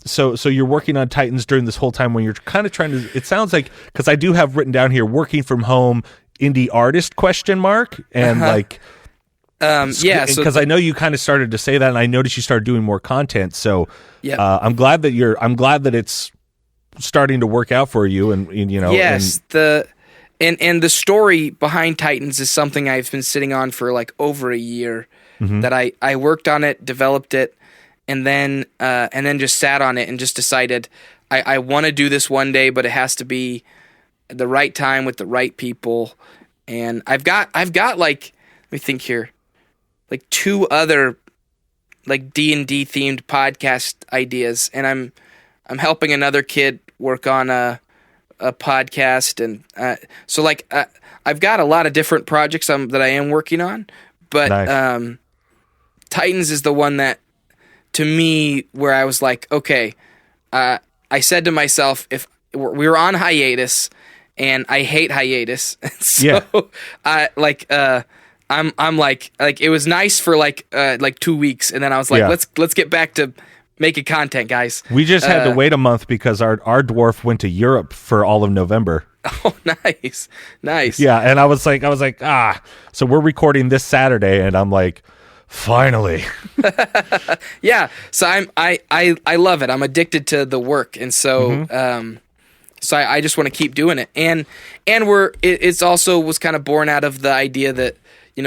so you're working on Titans during this whole time when you're kind of trying to, it sounds like, because I do have written down here, working from home indie artist ? And like, because I know you kind of started to say that, and I noticed you started doing more content. So I'm glad that it's starting to work out for you. And yes, and the story behind Titans is something I've been sitting on for like over a year. Mm-hmm. That I worked on it, developed it, and then just sat on it and just decided I want to do this one day, but it has to be the right time with the right people. And I've got like, let me think here, like 2 other like D&D themed podcast ideas, and I'm helping another kid work on a podcast, and so like I've got a lot of different projects that I am working on, but nice. Titans is the one that, to me, where I was like, okay, I said to myself, if we were on hiatus, and I hate hiatus, so I'm like it was nice for like 2 weeks, and then I was like, let's get back to making content, guys. We just had to wait a month because our dwarf went to Europe for all of November. Oh, nice. Yeah, and I was like, so we're recording this Saturday, and I'm like, finally. Yeah, so I love it. I'm addicted to the work, and so so I just want to keep doing it. And it's also was kind of born out of the idea that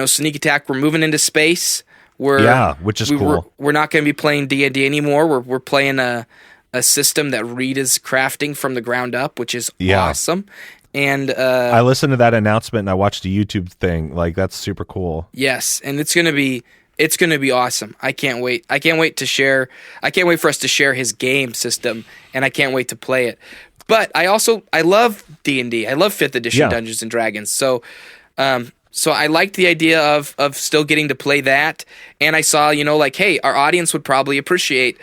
Sneak Attack, we're moving into space. Which is cool. We're not going to be playing D&D anymore. We're playing a system that Reed is crafting from the ground up, which is awesome. And I listened to that announcement and I watched a YouTube thing. Like, that's super cool. Yes, and it's going to be awesome. I can't wait. I can't wait for us to share his game system, and I can't wait to play it. But I love D&D. I love 5th edition Dungeons and Dragons. So so I liked the idea of still getting to play that, and I saw, like, hey, our audience would probably appreciate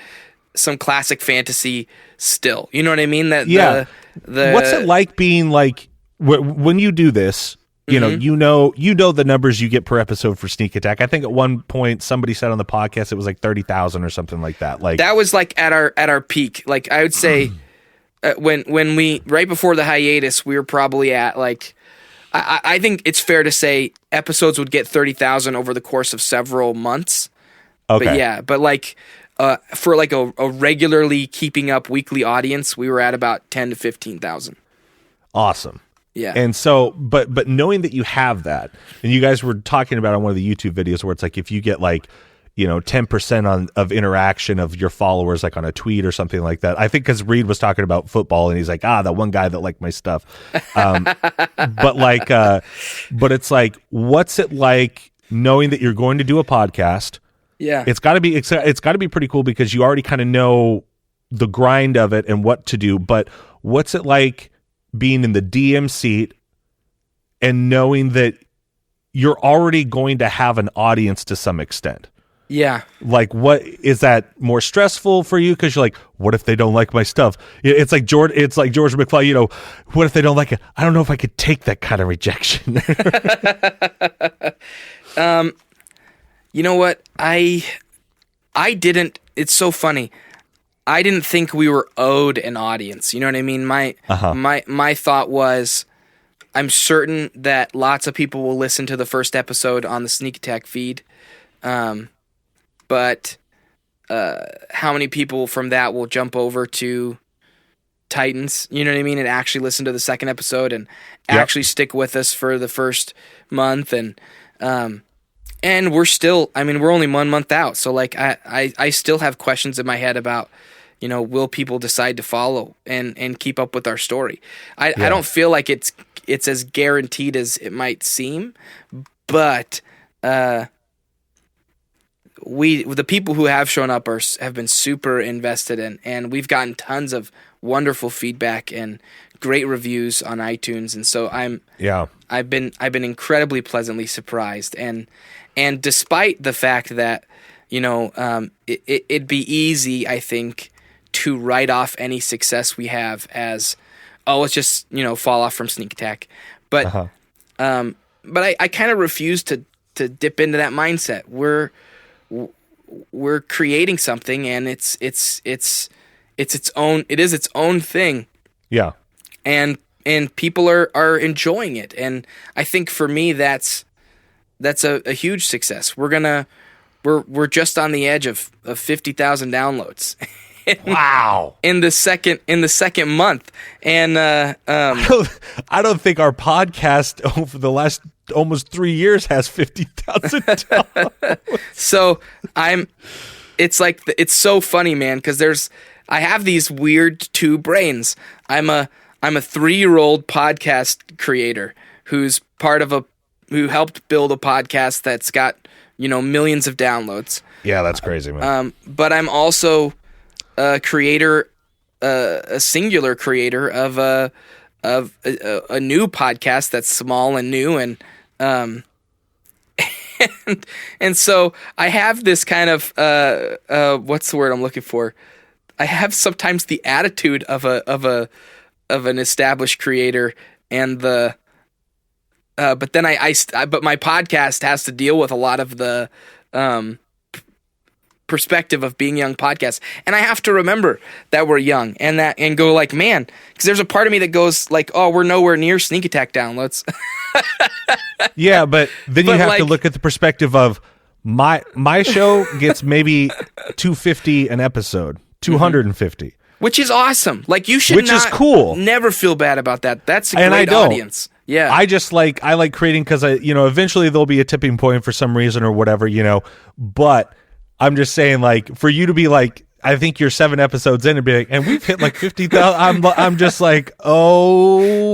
some classic fantasy still. You know what I mean? What's it like being like when you do this? You know the numbers you get per episode for Sneak Attack. I think at one point somebody said on the podcast it was like 30,000 or something like that. Like that was like at our peak. Like I would say when we right before the hiatus, we were probably at like I think it's fair to say episodes would get 30,000 over the course of several months. Okay, but like for like a regularly keeping up weekly audience, we were at about 10 to 15,000. Awesome. Yeah. And so, but knowing that you have that, and you guys were talking about on one of the YouTube videos where it's like if you get like, 10% of interaction of your followers, like on a tweet or something like that. I think because Reed was talking about football and he's like, that one guy that liked my stuff. But it's like, what's it like knowing that you're going to do a podcast? Yeah. It's got to be pretty cool because you already kind of know the grind of it and what to do. But what's it like being in the DM seat and knowing that you're already going to have an audience to some extent? Yeah. Like, what is that more stressful for you? Because you're like, what if they don't like my stuff? It's like George McFly, what if they don't like it? I don't know if I could take that kind of rejection. You know what? I didn't. It's so funny. I didn't think we were owed an audience. You know what I mean? My thought was, I'm certain that lots of people will listen to the first episode on the Sneak Attack feed. But how many people from that will jump over to Titans, you know what I mean, and actually listen to the second episode and actually stick with us for the first month. And we're still, I mean, we're only 1 month out. So like, I still have questions in my head about, you know, will people decide to follow and keep up with our story? I don't feel like it's as guaranteed as it might seem, but the people who have shown up have been super invested in, and we've gotten tons of wonderful feedback and great reviews on iTunes. And so I've been incredibly pleasantly surprised. And despite the fact that, you know, it'd be easy, I think, to write off any success we have as, oh, it's just, you know, fall off from sneak attack. But I kind of refuse to dip into that mindset. We're creating something, and it is its own thing. Yeah. And people are enjoying it. And I think for me that's a huge success. We're just on the edge of 50,000 downloads. Wow! In the second month, and I don't think our podcast over the last almost 3 years has 50,000 downloads. So it's so funny, man, because I have these weird two brains. I'm a 3-year-old podcast creator who's who helped build a podcast that's got, you know, millions of downloads. Yeah, that's crazy, man. But I'm also a creator, a singular creator of a new podcast that's small and new, and so I have this kind of what's the word I'm looking for? I have sometimes the attitude of an established creator, and but then but my podcast has to deal with a lot of the perspective of being young podcasts, and I have to remember that we're young, and go like, man, because there's a part of me that goes like, oh, we're nowhere near sneak attack downloads. Yeah, but then you have to look at the perspective of my show gets maybe 250 an episode, 250, which is awesome. Like, you should, which is cool. Never feel bad about that. That's a great audience. Yeah, I like creating because eventually there'll be a tipping point for some reason or whatever, but I'm just saying, like, for you to be like, I think you're 7 episodes in and be like, and we've hit like 50,000. I'm just like, oh,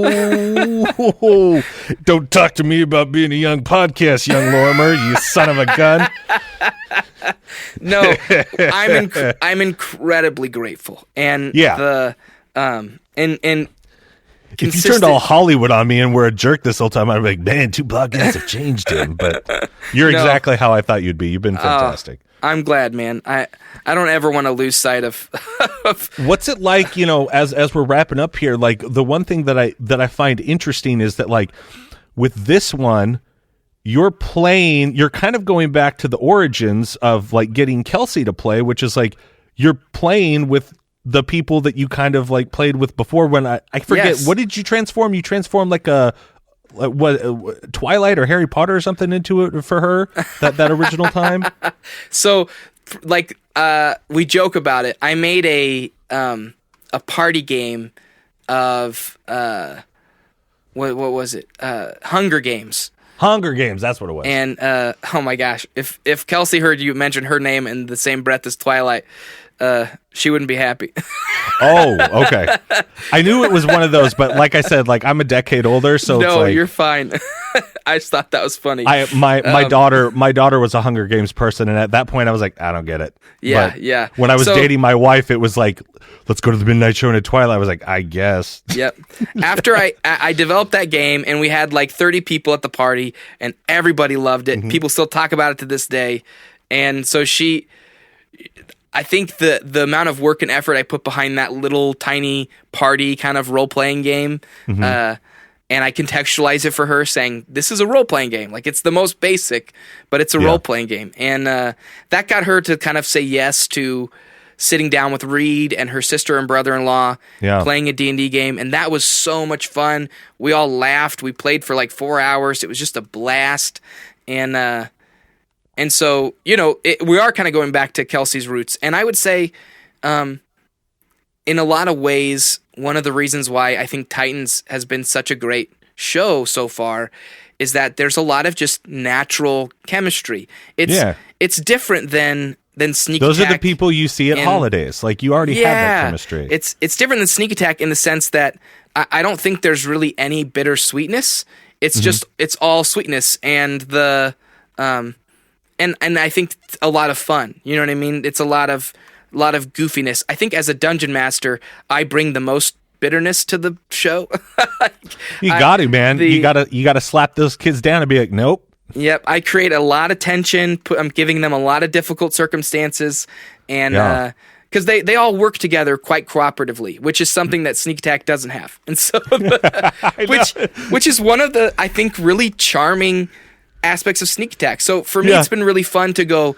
don't talk to me about being a young podcast, young Lorimer, you son of a gun. No, I'm incredibly grateful, and and if you turned all Hollywood on me and were a jerk this whole time, I'd be like, man, 2 podcasts have changed him. But you're exactly how I thought you'd be. You've been fantastic. I'm glad, man. I don't ever want to lose sight of what's it like, as we're wrapping up here. Like, the one thing that I find interesting is that, like, with this one, you're kind of going back to the origins of, like, getting Kelsey to play, which is like you're playing with the people that you kind of like played with before. When I forget, what did you transform? You transformed like Twilight or Harry Potter or something into it for her that original time. So, like, we joke about it. I made a party game of what was it? Hunger Games. Hunger Games, that's what it was. And oh my gosh, if Kelsey heard you mention her name in the same breath as Twilight, she wouldn't be happy. Oh, okay. I knew it was one of those, but like I said, like, I'm a decade older, so no, it's like, you're fine. I just thought that was funny. My daughter was a Hunger Games person, and at that point I was like, I don't get it. Yeah, but yeah. When I was dating my wife, it was like, let's go to the midnight show and at Twilight. I was like, I guess. Yep. After I developed that game, and we had like 30 people at the party, and everybody loved it. Mm-hmm. People still talk about it to this day. And so I think the amount of work and effort I put behind that little tiny party kind of role-playing game, mm-hmm. And I contextualize it for her, saying, this is a role-playing game. Like, it's the most basic, but it's a role-playing game. And that got her to kind of say yes to sitting down with Reed and her sister and brother-in-law, playing a D&D game. And that was so much fun. We all laughed. We played for like 4 hours. It was just a blast. And so, we are kind of going back to Kelsey's roots. And I would say, in a lot of ways, one of the reasons why I think Titans has been such a great show so far is that there's a lot of just natural chemistry. It's different than Sneak Those Attack. are the people you see at holidays. Like, you already have that chemistry. It's different than Sneak Attack in the sense that I don't think there's really any bittersweetness. It's just it's all sweetness and the and I think a lot of fun. You know what I mean? It's a lot of goofiness. I think as a dungeon master, I bring the most bitterness to the show. You got to, man. You gotta slap those kids down and be like, nope. Yep, I create a lot of tension. I'm giving them a lot of difficult circumstances, and because they all work together quite cooperatively, which is something that Sneak Attack doesn't have, and so which is one of the, I think, really charming aspects of Sneak Attack. So for me, it's been really fun to go,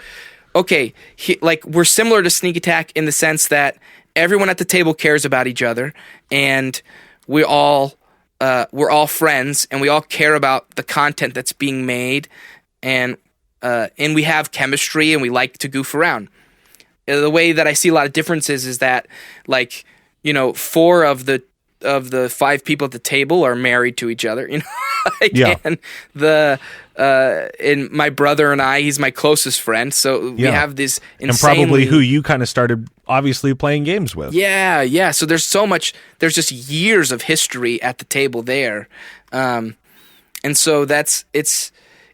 okay, like we're similar to Sneak Attack in the sense that everyone at the table cares about each other, and we're all friends, and we all care about the content that's being made, and we have chemistry, and we like to goof around. The way that I see a lot of differences is that, like, 4 of the 5 people at the table are married to each other, and and my brother and I, he's my closest friend, so we have this insanely, and probably who you kind of started obviously playing games with. Yeah. So there's there's just years of history at the table there, and so it's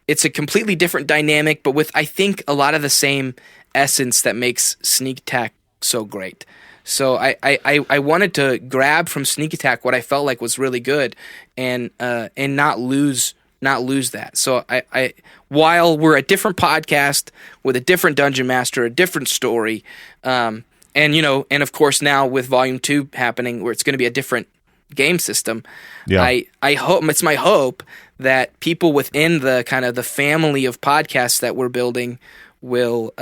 a completely different dynamic, but with, I think, a lot of the same essence that makes Sneak Attack so great. So I wanted to grab from Sneak Attack what I felt like was really good, and not lose that. So I while we're a different podcast with a different dungeon master, a different story, and of course now with Volume 2 happening, where it's going to be a different game system. I hope, it's my hope that people within the kind of the family of podcasts that we're building will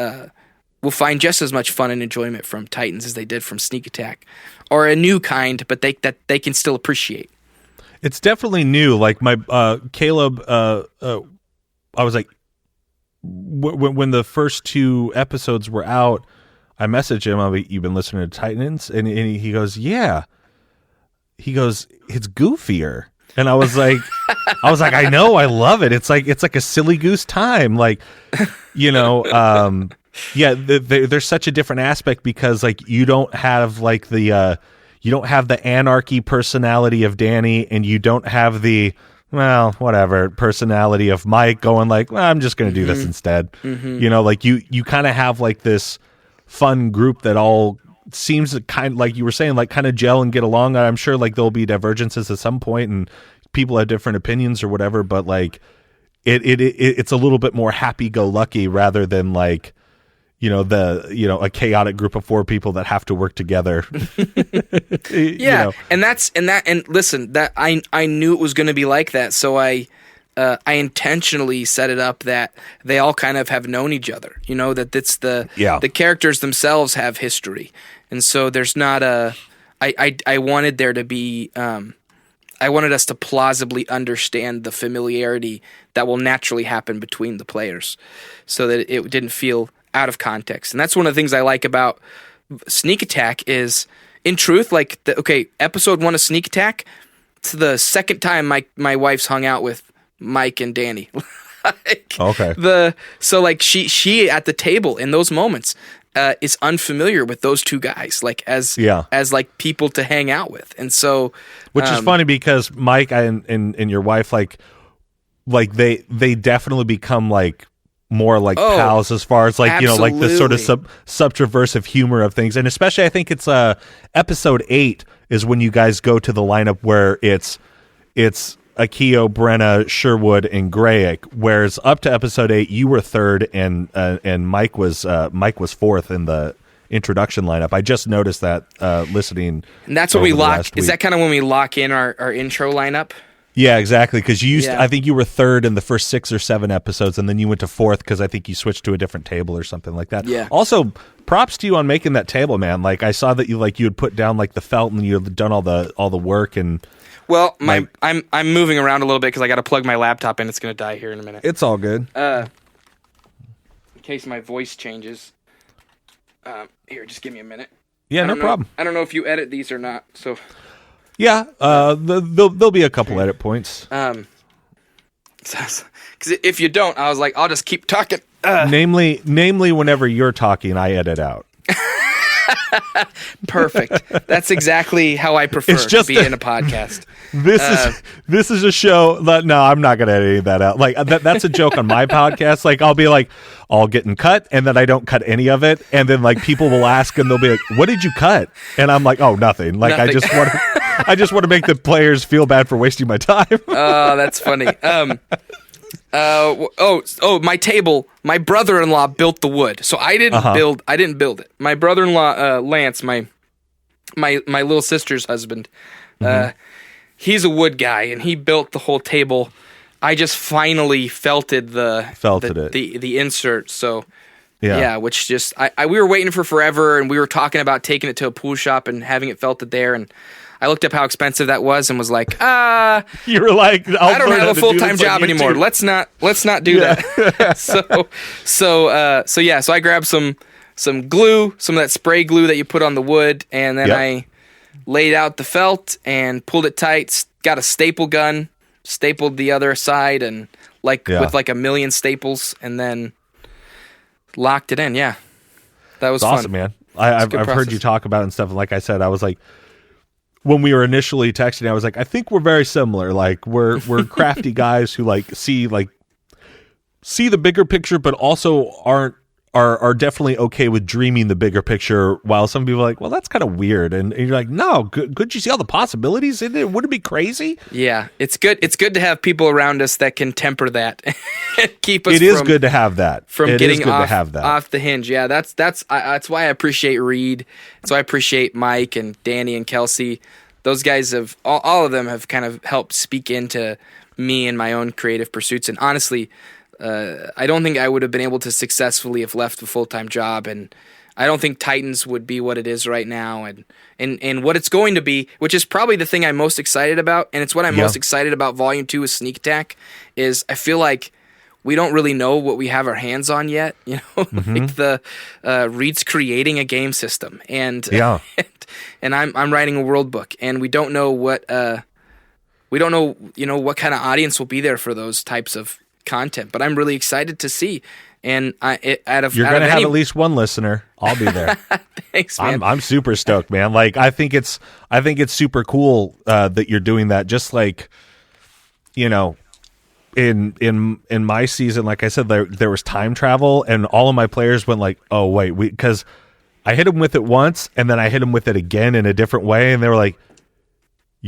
find just as much fun and enjoyment from Titans as they did from Sneak Attack, or a new kind, but that they can still appreciate. It's definitely new. Like my Caleb, I was like, when the first 2 episodes were out, I messaged him. I'm like, "You've been listening to Titans?" And he goes, "Yeah." He goes, "It's goofier." And I was like, I know, I love it. It's like a silly goose time, like, there's such a different aspect because, like, you don't have like the anarchy personality of Danny, and you don't have the personality of Mike going like, well, I'm just going to do this instead. Like you kind of have like this fun group that all seems to kind of, like you were saying, like kind of gel and get along. I'm sure like there'll be divergences at some point and people have different opinions or whatever, but like it's a little bit more happy-go-lucky rather than like, a chaotic group of 4 people that have to work together. And listen, that I knew it was going to be like that, so I intentionally set it up that they all kind of have known each other. That it's the characters themselves have history, and so there's not I wanted there to be. I wanted us to plausibly understand the familiarity that will naturally happen between the players, so that it didn't feel out of context. And that's one of the things I like about Sneak Attack is, in truth, like, episode 1 of Sneak Attack, it's the second time my wife's hung out with Mike and Danny. So like she at the table in those moments is unfamiliar with those 2 guys, like as like people to hang out with. And so, which is funny because Mike and your wife, like they definitely become like more like pals as far as like, absolutely. Like the sort of subversive humor of things. And especially I think it's episode 8 is when you guys go to the lineup where it's Akio, Brenna, Sherwood, and Grayek, whereas up to episode 8 you were 3rd and Mike was 4th in the introduction lineup. I just noticed that listening. And that's when we lock. Is that kind of when we lock in our intro lineup? Yeah, exactly. Because I think you were 3rd in the first 6 or 7 episodes, and then you went to 4th because I think you switched to a different table or something like that. Yeah. Also, props to you on making that table, man. Like I saw that you had put down like the felt and you had done all the work and. Well, I'm moving around a little bit because I got to plug my laptop in. It's going to die here in a minute. It's all good. In case my voice changes. Here, just give me a minute. Yeah, no problem. I don't know if you edit these or not. So Yeah, there'll be a couple edit points. Because if you don't, I was like, I'll just keep talking. Namely, whenever you're talking, I edit out. Perfect. That's exactly how I prefer to be in a podcast. This is a show that no, I'm not going to edit any of that out. Like that's a joke on my podcast. Like I'll be like, all getting cut, and then I don't cut any of it, and then like people will ask, and they'll be like, "What did you cut?" And I'm like, "Oh, nothing." Like nothing. I just want to make the players feel bad for wasting my time. Oh, that's funny. My table. My brother-in-law built the wood, so I didn't build. I didn't build it. My brother-in-law, Lance, my little sister's husband, he's a wood guy, and he built the whole table. I just finally felted the insert. So yeah, which just we were waiting for forever, and we were talking about taking it to a pool shop and having it felted there, and I looked up how expensive that was and was like, you were like, I don't have a full-time job anymore. Let's not do that. So I grabbed some glue, some of that spray glue that you put on the wood, and then I laid out the felt and pulled it tight, got a staple gun, stapled the other side and with like a million staples, and then locked it in. Yeah. That was awesome, fun. Man. I've heard you talk about it and stuff. And like I said, I was like, when we were initially texting, I was like, I think we're very similar. Like we're crafty guys who like see the bigger picture, but also are definitely okay with dreaming the bigger picture. While some people are like, well, that's kind of weird, and you're like, no, couldn't you see all the possibilities in it? Wouldn't it be crazy? Yeah, it's good. It's good to have people around us that can temper that and keep us. It is good to have that. From getting off the hinge. Yeah, that's why I appreciate Reed. That's why I appreciate Mike and Danny and Kelsey. Those guys have all of them have kind of helped speak into me and my own creative pursuits. And honestly, I don't think I would have been able to successfully have left the full-time job, and I don't think Titans would be what it is right now and what it's going to be, which is probably the thing I'm most excited about, and it's what I'm most excited about Volume 2 with Sneak Attack, is I feel like we don't really know what we have our hands on yet, you know? Like Reed's creating a game system, and and I'm writing a world book, and we don't know what what kind of audience will be there for those types of content, but I'm really excited to see. And you're gonna have at least one listener. I'll be there. Thanks, man. I'm super stoked, man. Like I think it's super cool that you're doing that. Just like, you know, in my season, like I said, there was time travel, and all of my players went like, oh wait, because I hit them with it once, and then I hit them with it again in a different way, and they were like,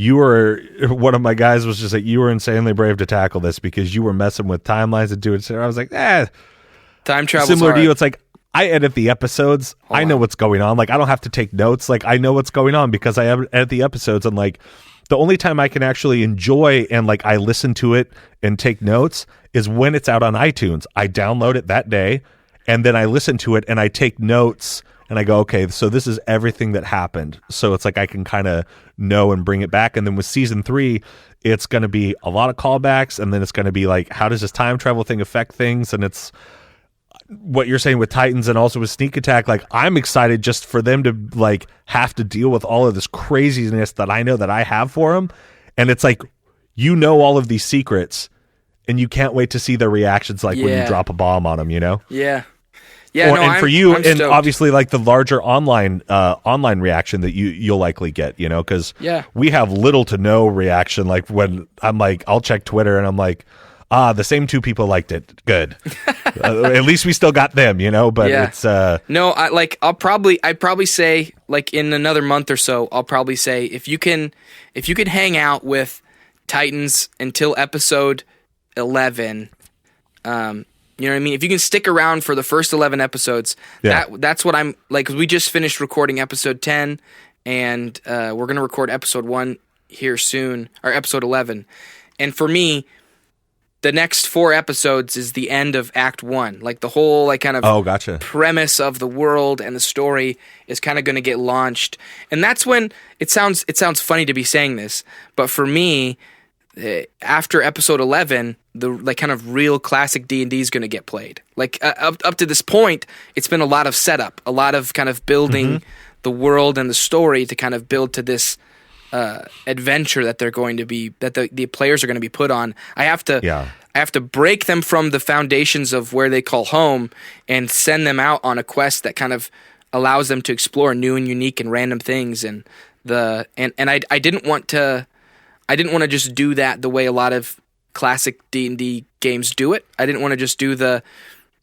one of my guys was just like, you were insanely brave to tackle this because you were messing with timelines and doing so. I was like, time travel similar to you. It's like, I edit the episodes. I know what's going on. Like, I don't have to take notes. Like, I know what's going on because I edit the episodes. And like, the only time I can actually enjoy and like I listen to it and take notes is when it's out on iTunes. I download it that day, and then I listen to it and I take notes. And I go, okay, so this is everything that happened. So it's like I can kind of know and bring it back. And then with season 3, it's going to be a lot of callbacks. And then it's going to be like, how does this time travel thing affect things? And it's what you're saying with Titans and also with Sneak Attack. Like, I'm excited just for them to like have to deal with all of this craziness that I know that I have for them. And it's like, you know, all of these secrets, and you can't wait to see their reactions. Like when you drop a bomb on them, you know? Yeah. Yeah, for you, I'm and stoked. Obviously, like the larger online reaction that you'll likely get, you know, because we have little to no reaction. Like when I'm like, I'll check Twitter and I'm like, the same 2 people liked it. Good, at least we still got them, you know. But it's no, I'd probably say like in another month or so, I'll probably say if you can hang out with Titans until episode 11. You know what I mean? If you can stick around for the first 11 episodes, that's what I'm like. Cause we just finished recording episode 10, and we're gonna record episode 1 here soon, or episode 11. And for me, the next 4 episodes is the end of Act 1. Like the whole like kind of premise of the world and the story is kind of gonna get launched, and that's when it sounds funny to be saying this, but for me, after episode 11, the like kind of real classic D&D is going to get played. Like up to this point, it's been a lot of setup, a lot of kind of building the world and the story to kind of build to this adventure that they're going to be, that the players are going to be put on. I have to break them from the foundations of where they call home and send them out on a quest that kind of allows them to explore new and unique and random things. And I didn't want to just do that the way a lot of classic D&D games do it. I didn't want to just do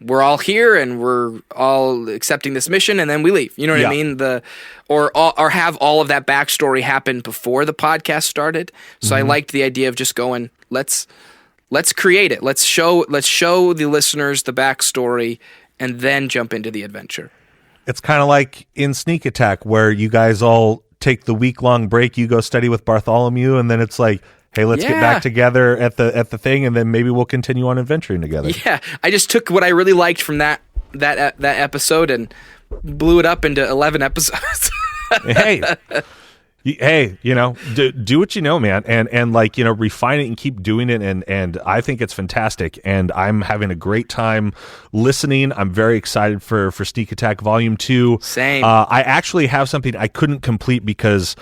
we're all here and we're all accepting this mission and then we leave. You know what I mean? Or have all of that backstory happen before the podcast started. So I liked the idea of just going, let's create it. Let's show the listeners the backstory and then jump into the adventure. It's kind of like in Sneak Attack where you guys all take the week-long break, you go study with Bartholomew, and then it's like, hey, let's get back together at the thing, and then maybe we'll continue on adventuring together. Yeah, I just took what I really liked from that episode and blew it up into 11 episodes. Hey, do what you know, man, and like, refine it and keep doing it, and I think it's fantastic, and I'm having a great time listening. I'm very excited for Sneak Attack Volume 2. Same. I actually have something I couldn't complete because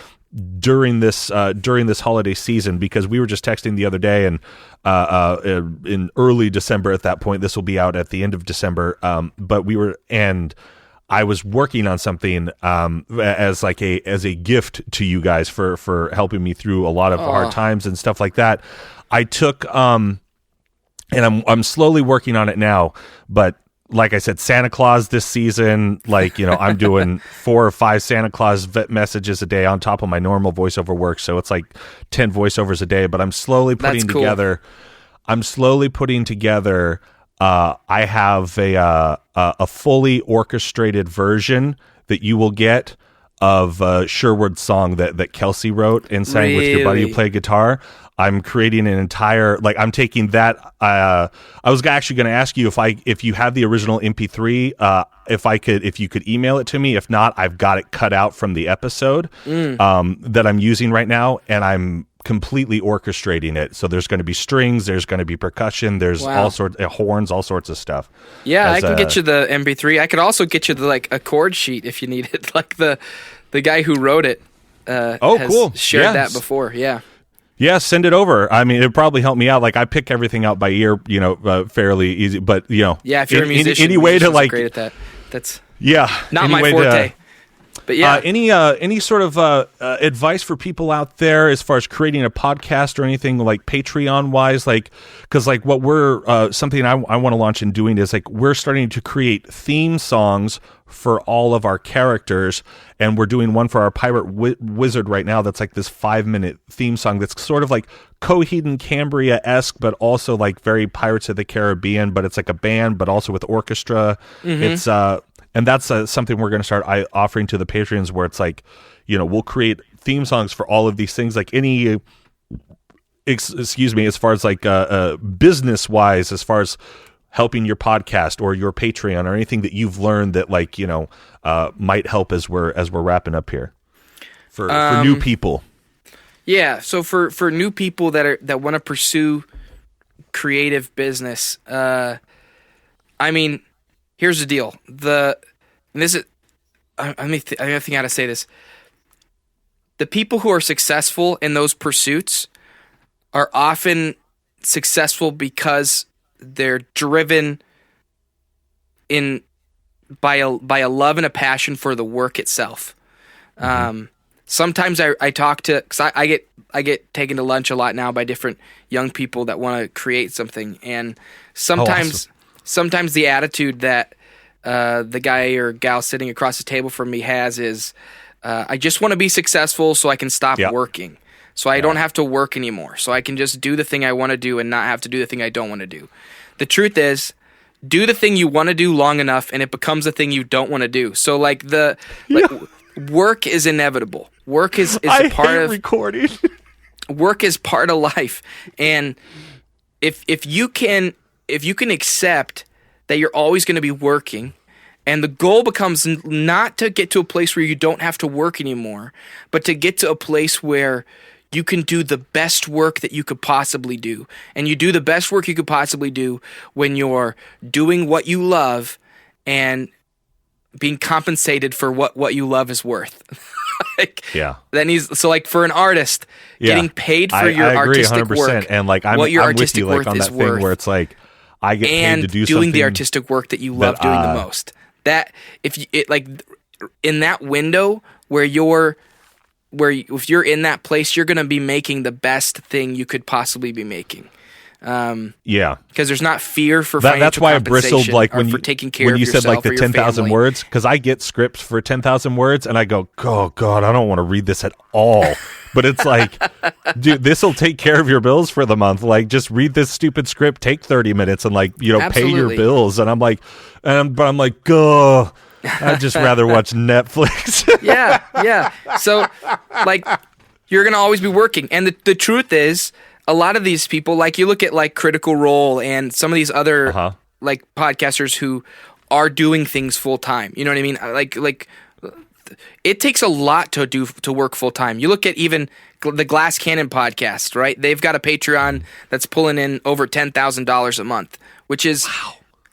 during this holiday season, because we were just texting the other day, and in early December at that point, this will be out at the end of December, but I was working on something as a gift to you guys for helping me through a lot of hard times and stuff like that. I took and I'm slowly working on it now, but like I said, Santa Claus this season, I'm doing 4 or 5 Santa Claus messages a day on top of my normal voiceover work. So it's like 10 voiceovers a day, but I'm slowly putting together. I have a fully orchestrated version that you will get of Sherwood's song that Kelsey wrote and sang with your buddy who played guitar. I'm creating an entire, I'm taking that. I was actually going to ask you if you have the original MP3, if you could email it to me. If not, I've got it cut out from the episode that I'm using right now, and I'm completely orchestrating it. So there's going to be strings, there's going to be percussion, there's all sorts of horns, all sorts of stuff. Yeah, I can get you the MP3. I could also get you the a chord sheet if you need it. Like the guy who wrote it has shared that before. Yeah. Yeah, send it over. I mean, it'd probably help me out. I pick everything out by ear, fairly easy. But yeah, if you're a musician, any way to great at that. That's not my forte. But yeah, any sort of advice for people out there as far as creating a podcast or anything like Patreon wise, because what we're something I want to launch in doing is we're starting to create theme songs for all of our characters, and we're doing one for our pirate wizard right now that's this 5-minute theme song that's sort of like Coheed and Cambria-esque, but also very Pirates of the Caribbean, but it's like a band but also with orchestra. It's and that's something we're going to start offering to the patrons, where it's we'll create theme songs for all of these things, as far as business wise, as far as helping your podcast or your Patreon or anything that you've learned that might help as we're wrapping up here for new people. Yeah. So for new people that want to pursue creative business, I mean, here's the deal. I think how to say this. The people who are successful in those pursuits are often successful because they're driven by a love and a passion for the work itself. Sometimes I talk to, because I get taken to lunch a lot now by different young people that want to create something, and sometimes the attitude that the guy or gal sitting across the table from me has is, I just want to be successful so I can stop working. So I don't have to work anymore. So I can just do the thing I want to do and not have to do the thing I don't want to do. The truth is, do the thing you want to do long enough and it becomes the thing you don't want to do. So work is inevitable. Work is part of recording. Work is part of life. And if you can accept that you're always going to be working, and the goal becomes not to get to a place where you don't have to work anymore, but to get to a place where you can do the best work that you could possibly do. And you do the best work you could possibly do when you're doing what you love and being compensated for what you love is worth. Like, Yeah. that needs, so like for an artist, getting paid for your I agree artistic 100%. work, And like I'm what your I'm artistic with you, like worth on is that thing worth, where it's like I get paid to do doing something the artistic work that you love doing the most. That if you like in that window where if you're in that place, you're going to be making the best thing you could possibly be making. Because there's not fear for financial that's why I bristled like when for you taking care when of you said like yourself or the your 10,000 family. words, because I get scripts for 10,000 words and I go, oh God, I don't want to read this at all. But it's like, dude, this will take care of your bills for the month. Like, just read this stupid script, take 30 minutes, and like, you know, pay your bills. And I'm like, but I'm like, oh, I'd just rather watch Netflix. Yeah. So, like, you're gonna always be working, and the truth is, a lot of these people, like you look at like Critical Role and some of these other like podcasters who are doing things full time. You know what I mean? Like it takes a lot to work full time. You look at even the Glass Cannon podcast, right? They've got a Patreon that's pulling in over $10,000 a month, which is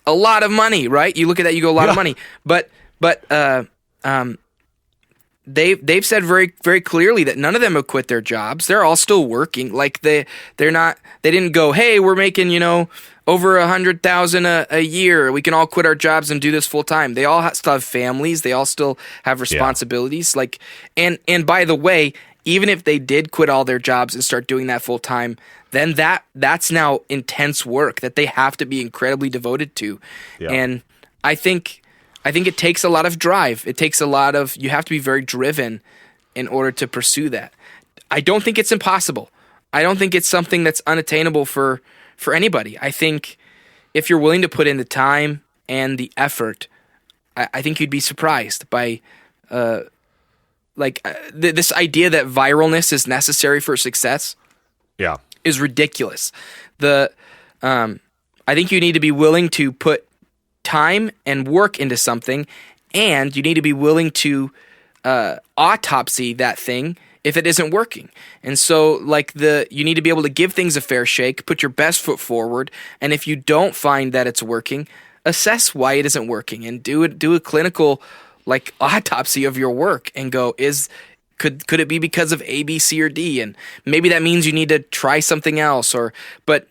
a lot of money, right? You look at that, you go, a lot of money, but they've said very, very clearly that none of them have quit their jobs. They're all still working. Like they didn't go, hey, we're making, over 100,000 a year. We can all quit our jobs and do this full time. They all still have families. They all still have responsibilities. Yeah. Like, and by the way, even if they did quit all their jobs and start doing that full time, then that's now intense work that they have to be incredibly devoted to. Yeah. And I think it takes a lot of drive. It takes you have to be very driven in order to pursue that. I don't think it's impossible. I don't think it's something that's unattainable for anybody. I think if you're willing to put in the time and the effort, I think you'd be surprised by this idea that viralness is necessary for success. Yeah, is ridiculous. I think you need to be willing to put time and work into something, and you need to be willing to autopsy that thing if it isn't working. And so you need to be able to give things a fair shake, put your best foot forward, and if you don't find that it's working, assess why it isn't working and do a clinical autopsy of your work and go, could it be because of A, B, C, or D? And maybe that means you need to try something else. But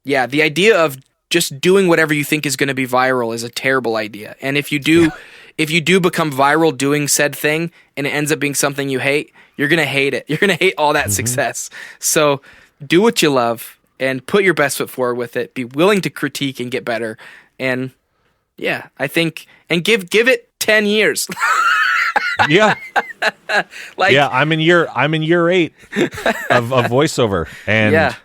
yeah, the idea of just doing whatever you think is going to be viral is a terrible idea. And if you do become viral doing said thing and it ends up being something you hate, you're going to hate it. You're going to hate all that success. So do what you love and put your best foot forward with it. Be willing to critique and get better. And yeah, I think, and give it 10 years. Yeah. I'm in year 8 of voiceover. And yeah.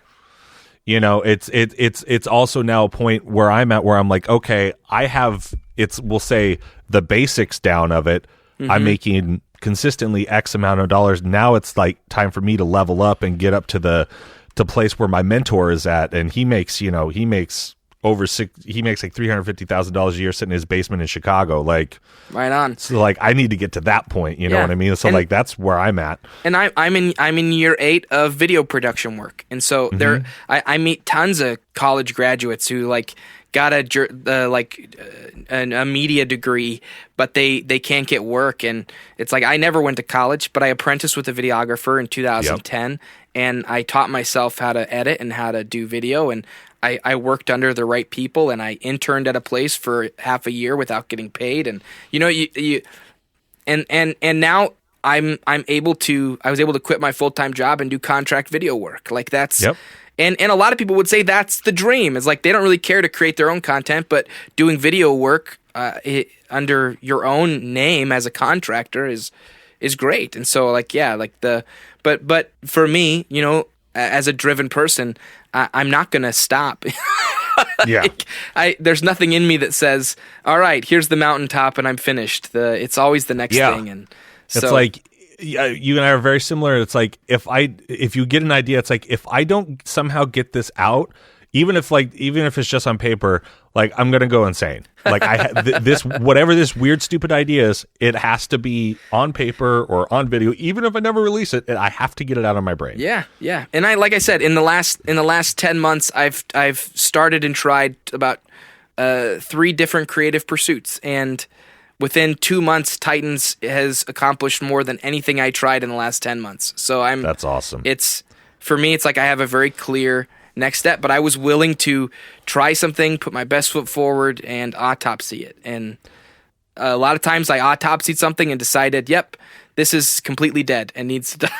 It's also now a point where I'm at where I'm like, okay, I have we'll say the basics down of it. I'm making consistently X amount of dollars. Now it's like time for me to level up and get up to the place where my mentor is at, and he makes like $350,000 a year sitting in his basement in Chicago. Like, right on. So like I need to get to that point. You know what I mean? So that's where I'm at. And I'm in year 8 of video production work, and so I meet tons of college graduates who got a media degree, but they can't get work. And it's like, I never went to college, but I apprenticed with a videographer in 2010, and I taught myself how to edit and how to do video, and I worked under the right people, and I interned at a place for half a year without getting paid. And and now I was able to quit my full-time job and do contract video work. Like that's And a lot of people would say that's the dream. It's like they don't really care to create their own content, but doing video work under your own name as a contractor is great. And so but for me, as a driven person, I'm not going to stop. There's nothing in me that says, all right, here's the mountaintop and I'm finished. It's always the next thing. And so, it's like, you and I are very similar. It's like if you get an idea, it's like if I don't somehow get this out, even if it's just on paper, like I'm gonna go insane. Like this whatever this weird stupid idea is, it has to be on paper or on video. Even if I never release it, I have to get it out of my brain. Yeah. And like I said, in the last 10 months, I've started and tried about 3 different creative pursuits, and within 2 months, Titans has accomplished more than anything I tried in the last 10 months. So That's awesome. For me, it's like I have a very clear next step, but I was willing to try something, put my best foot forward, and autopsy it. And a lot of times I autopsied something and decided, yep, this is completely dead and needs to die.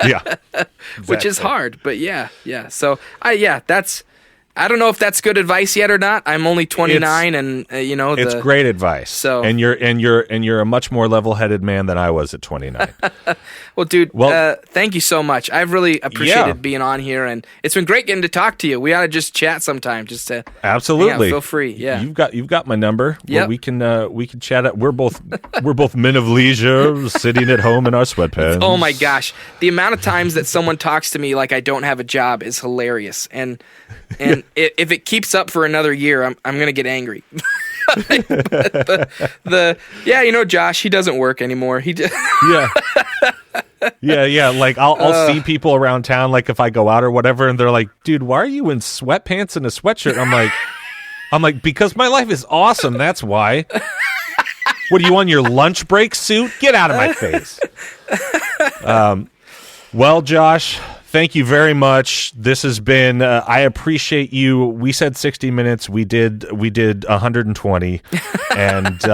Yeah. Exactly. Which is hard, but yeah. So I don't know if that's good advice yet or not. I'm only 29, and it's great advice. So, and you're a much more level-headed man than I was at 29. Well, dude, thank you so much. I've really appreciated being on here, and it's been great getting to talk to you. We ought to just chat sometime, just to absolutely feel free. Yeah, you've got my number. Yeah, we can chat. We're both men of leisure, sitting at home in our sweatpants. Oh my gosh, the amount of times that someone talks to me like I don't have a job is hilarious, and if it keeps up for another year, I'm gonna get angry. Josh, he doesn't work anymore. He just yeah. Like I'll see people around town, like if I go out or whatever, and they're like, "Dude, why are you in sweatpants and a sweatshirt?" I'm like, because my life is awesome. That's why. What are you on your lunch break suit? Get out of my face. Well, Josh, thank you very much. This has been. I appreciate you. We said 60 minutes. We did 120, and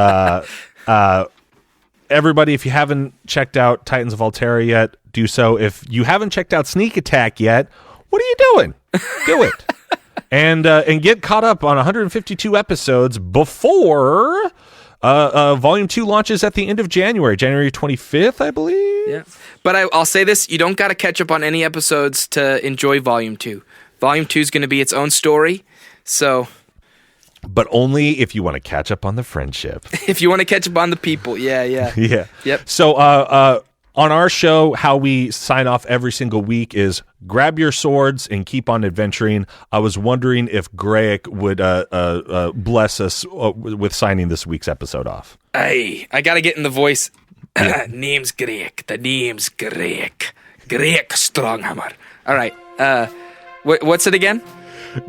everybody, if you haven't checked out Titans of Altera yet, do so. If you haven't checked out Sneak Attack yet, what are you doing? Do it, and get caught up on 152 episodes before Volume 2 launches at the end of January 25th, I believe. Yeah. But I'll say this, you don't got to catch up on any episodes to enjoy Volume 2. Volume 2 is going to be its own story, so... But only if you want to catch up on the friendship. If you want to catch up on the people, yeah. Yeah. Yep. So on our show, how we sign off every single week is grab your swords and keep on adventuring. I was wondering if Greg would bless us with signing this week's episode off. Hey, I got to get in the voice. Name's Greg. The name's Greg. Greg Stronghammer. All right. What's it again?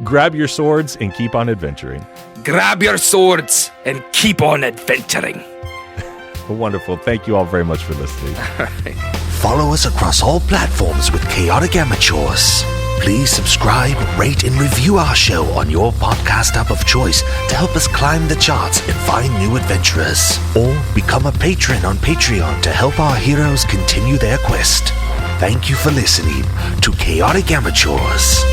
Grab your swords and keep on adventuring. Grab your swords and keep on adventuring. Wonderful. Thank you all very much for listening. All right. Follow us across all platforms with Chaotic Amateurs. Please subscribe, rate, and review our show on your podcast app of choice to help us climb the charts and find new adventurers. Or become a patron on Patreon to help our heroes continue their quest. Thank you for listening to Chaotic Amateurs.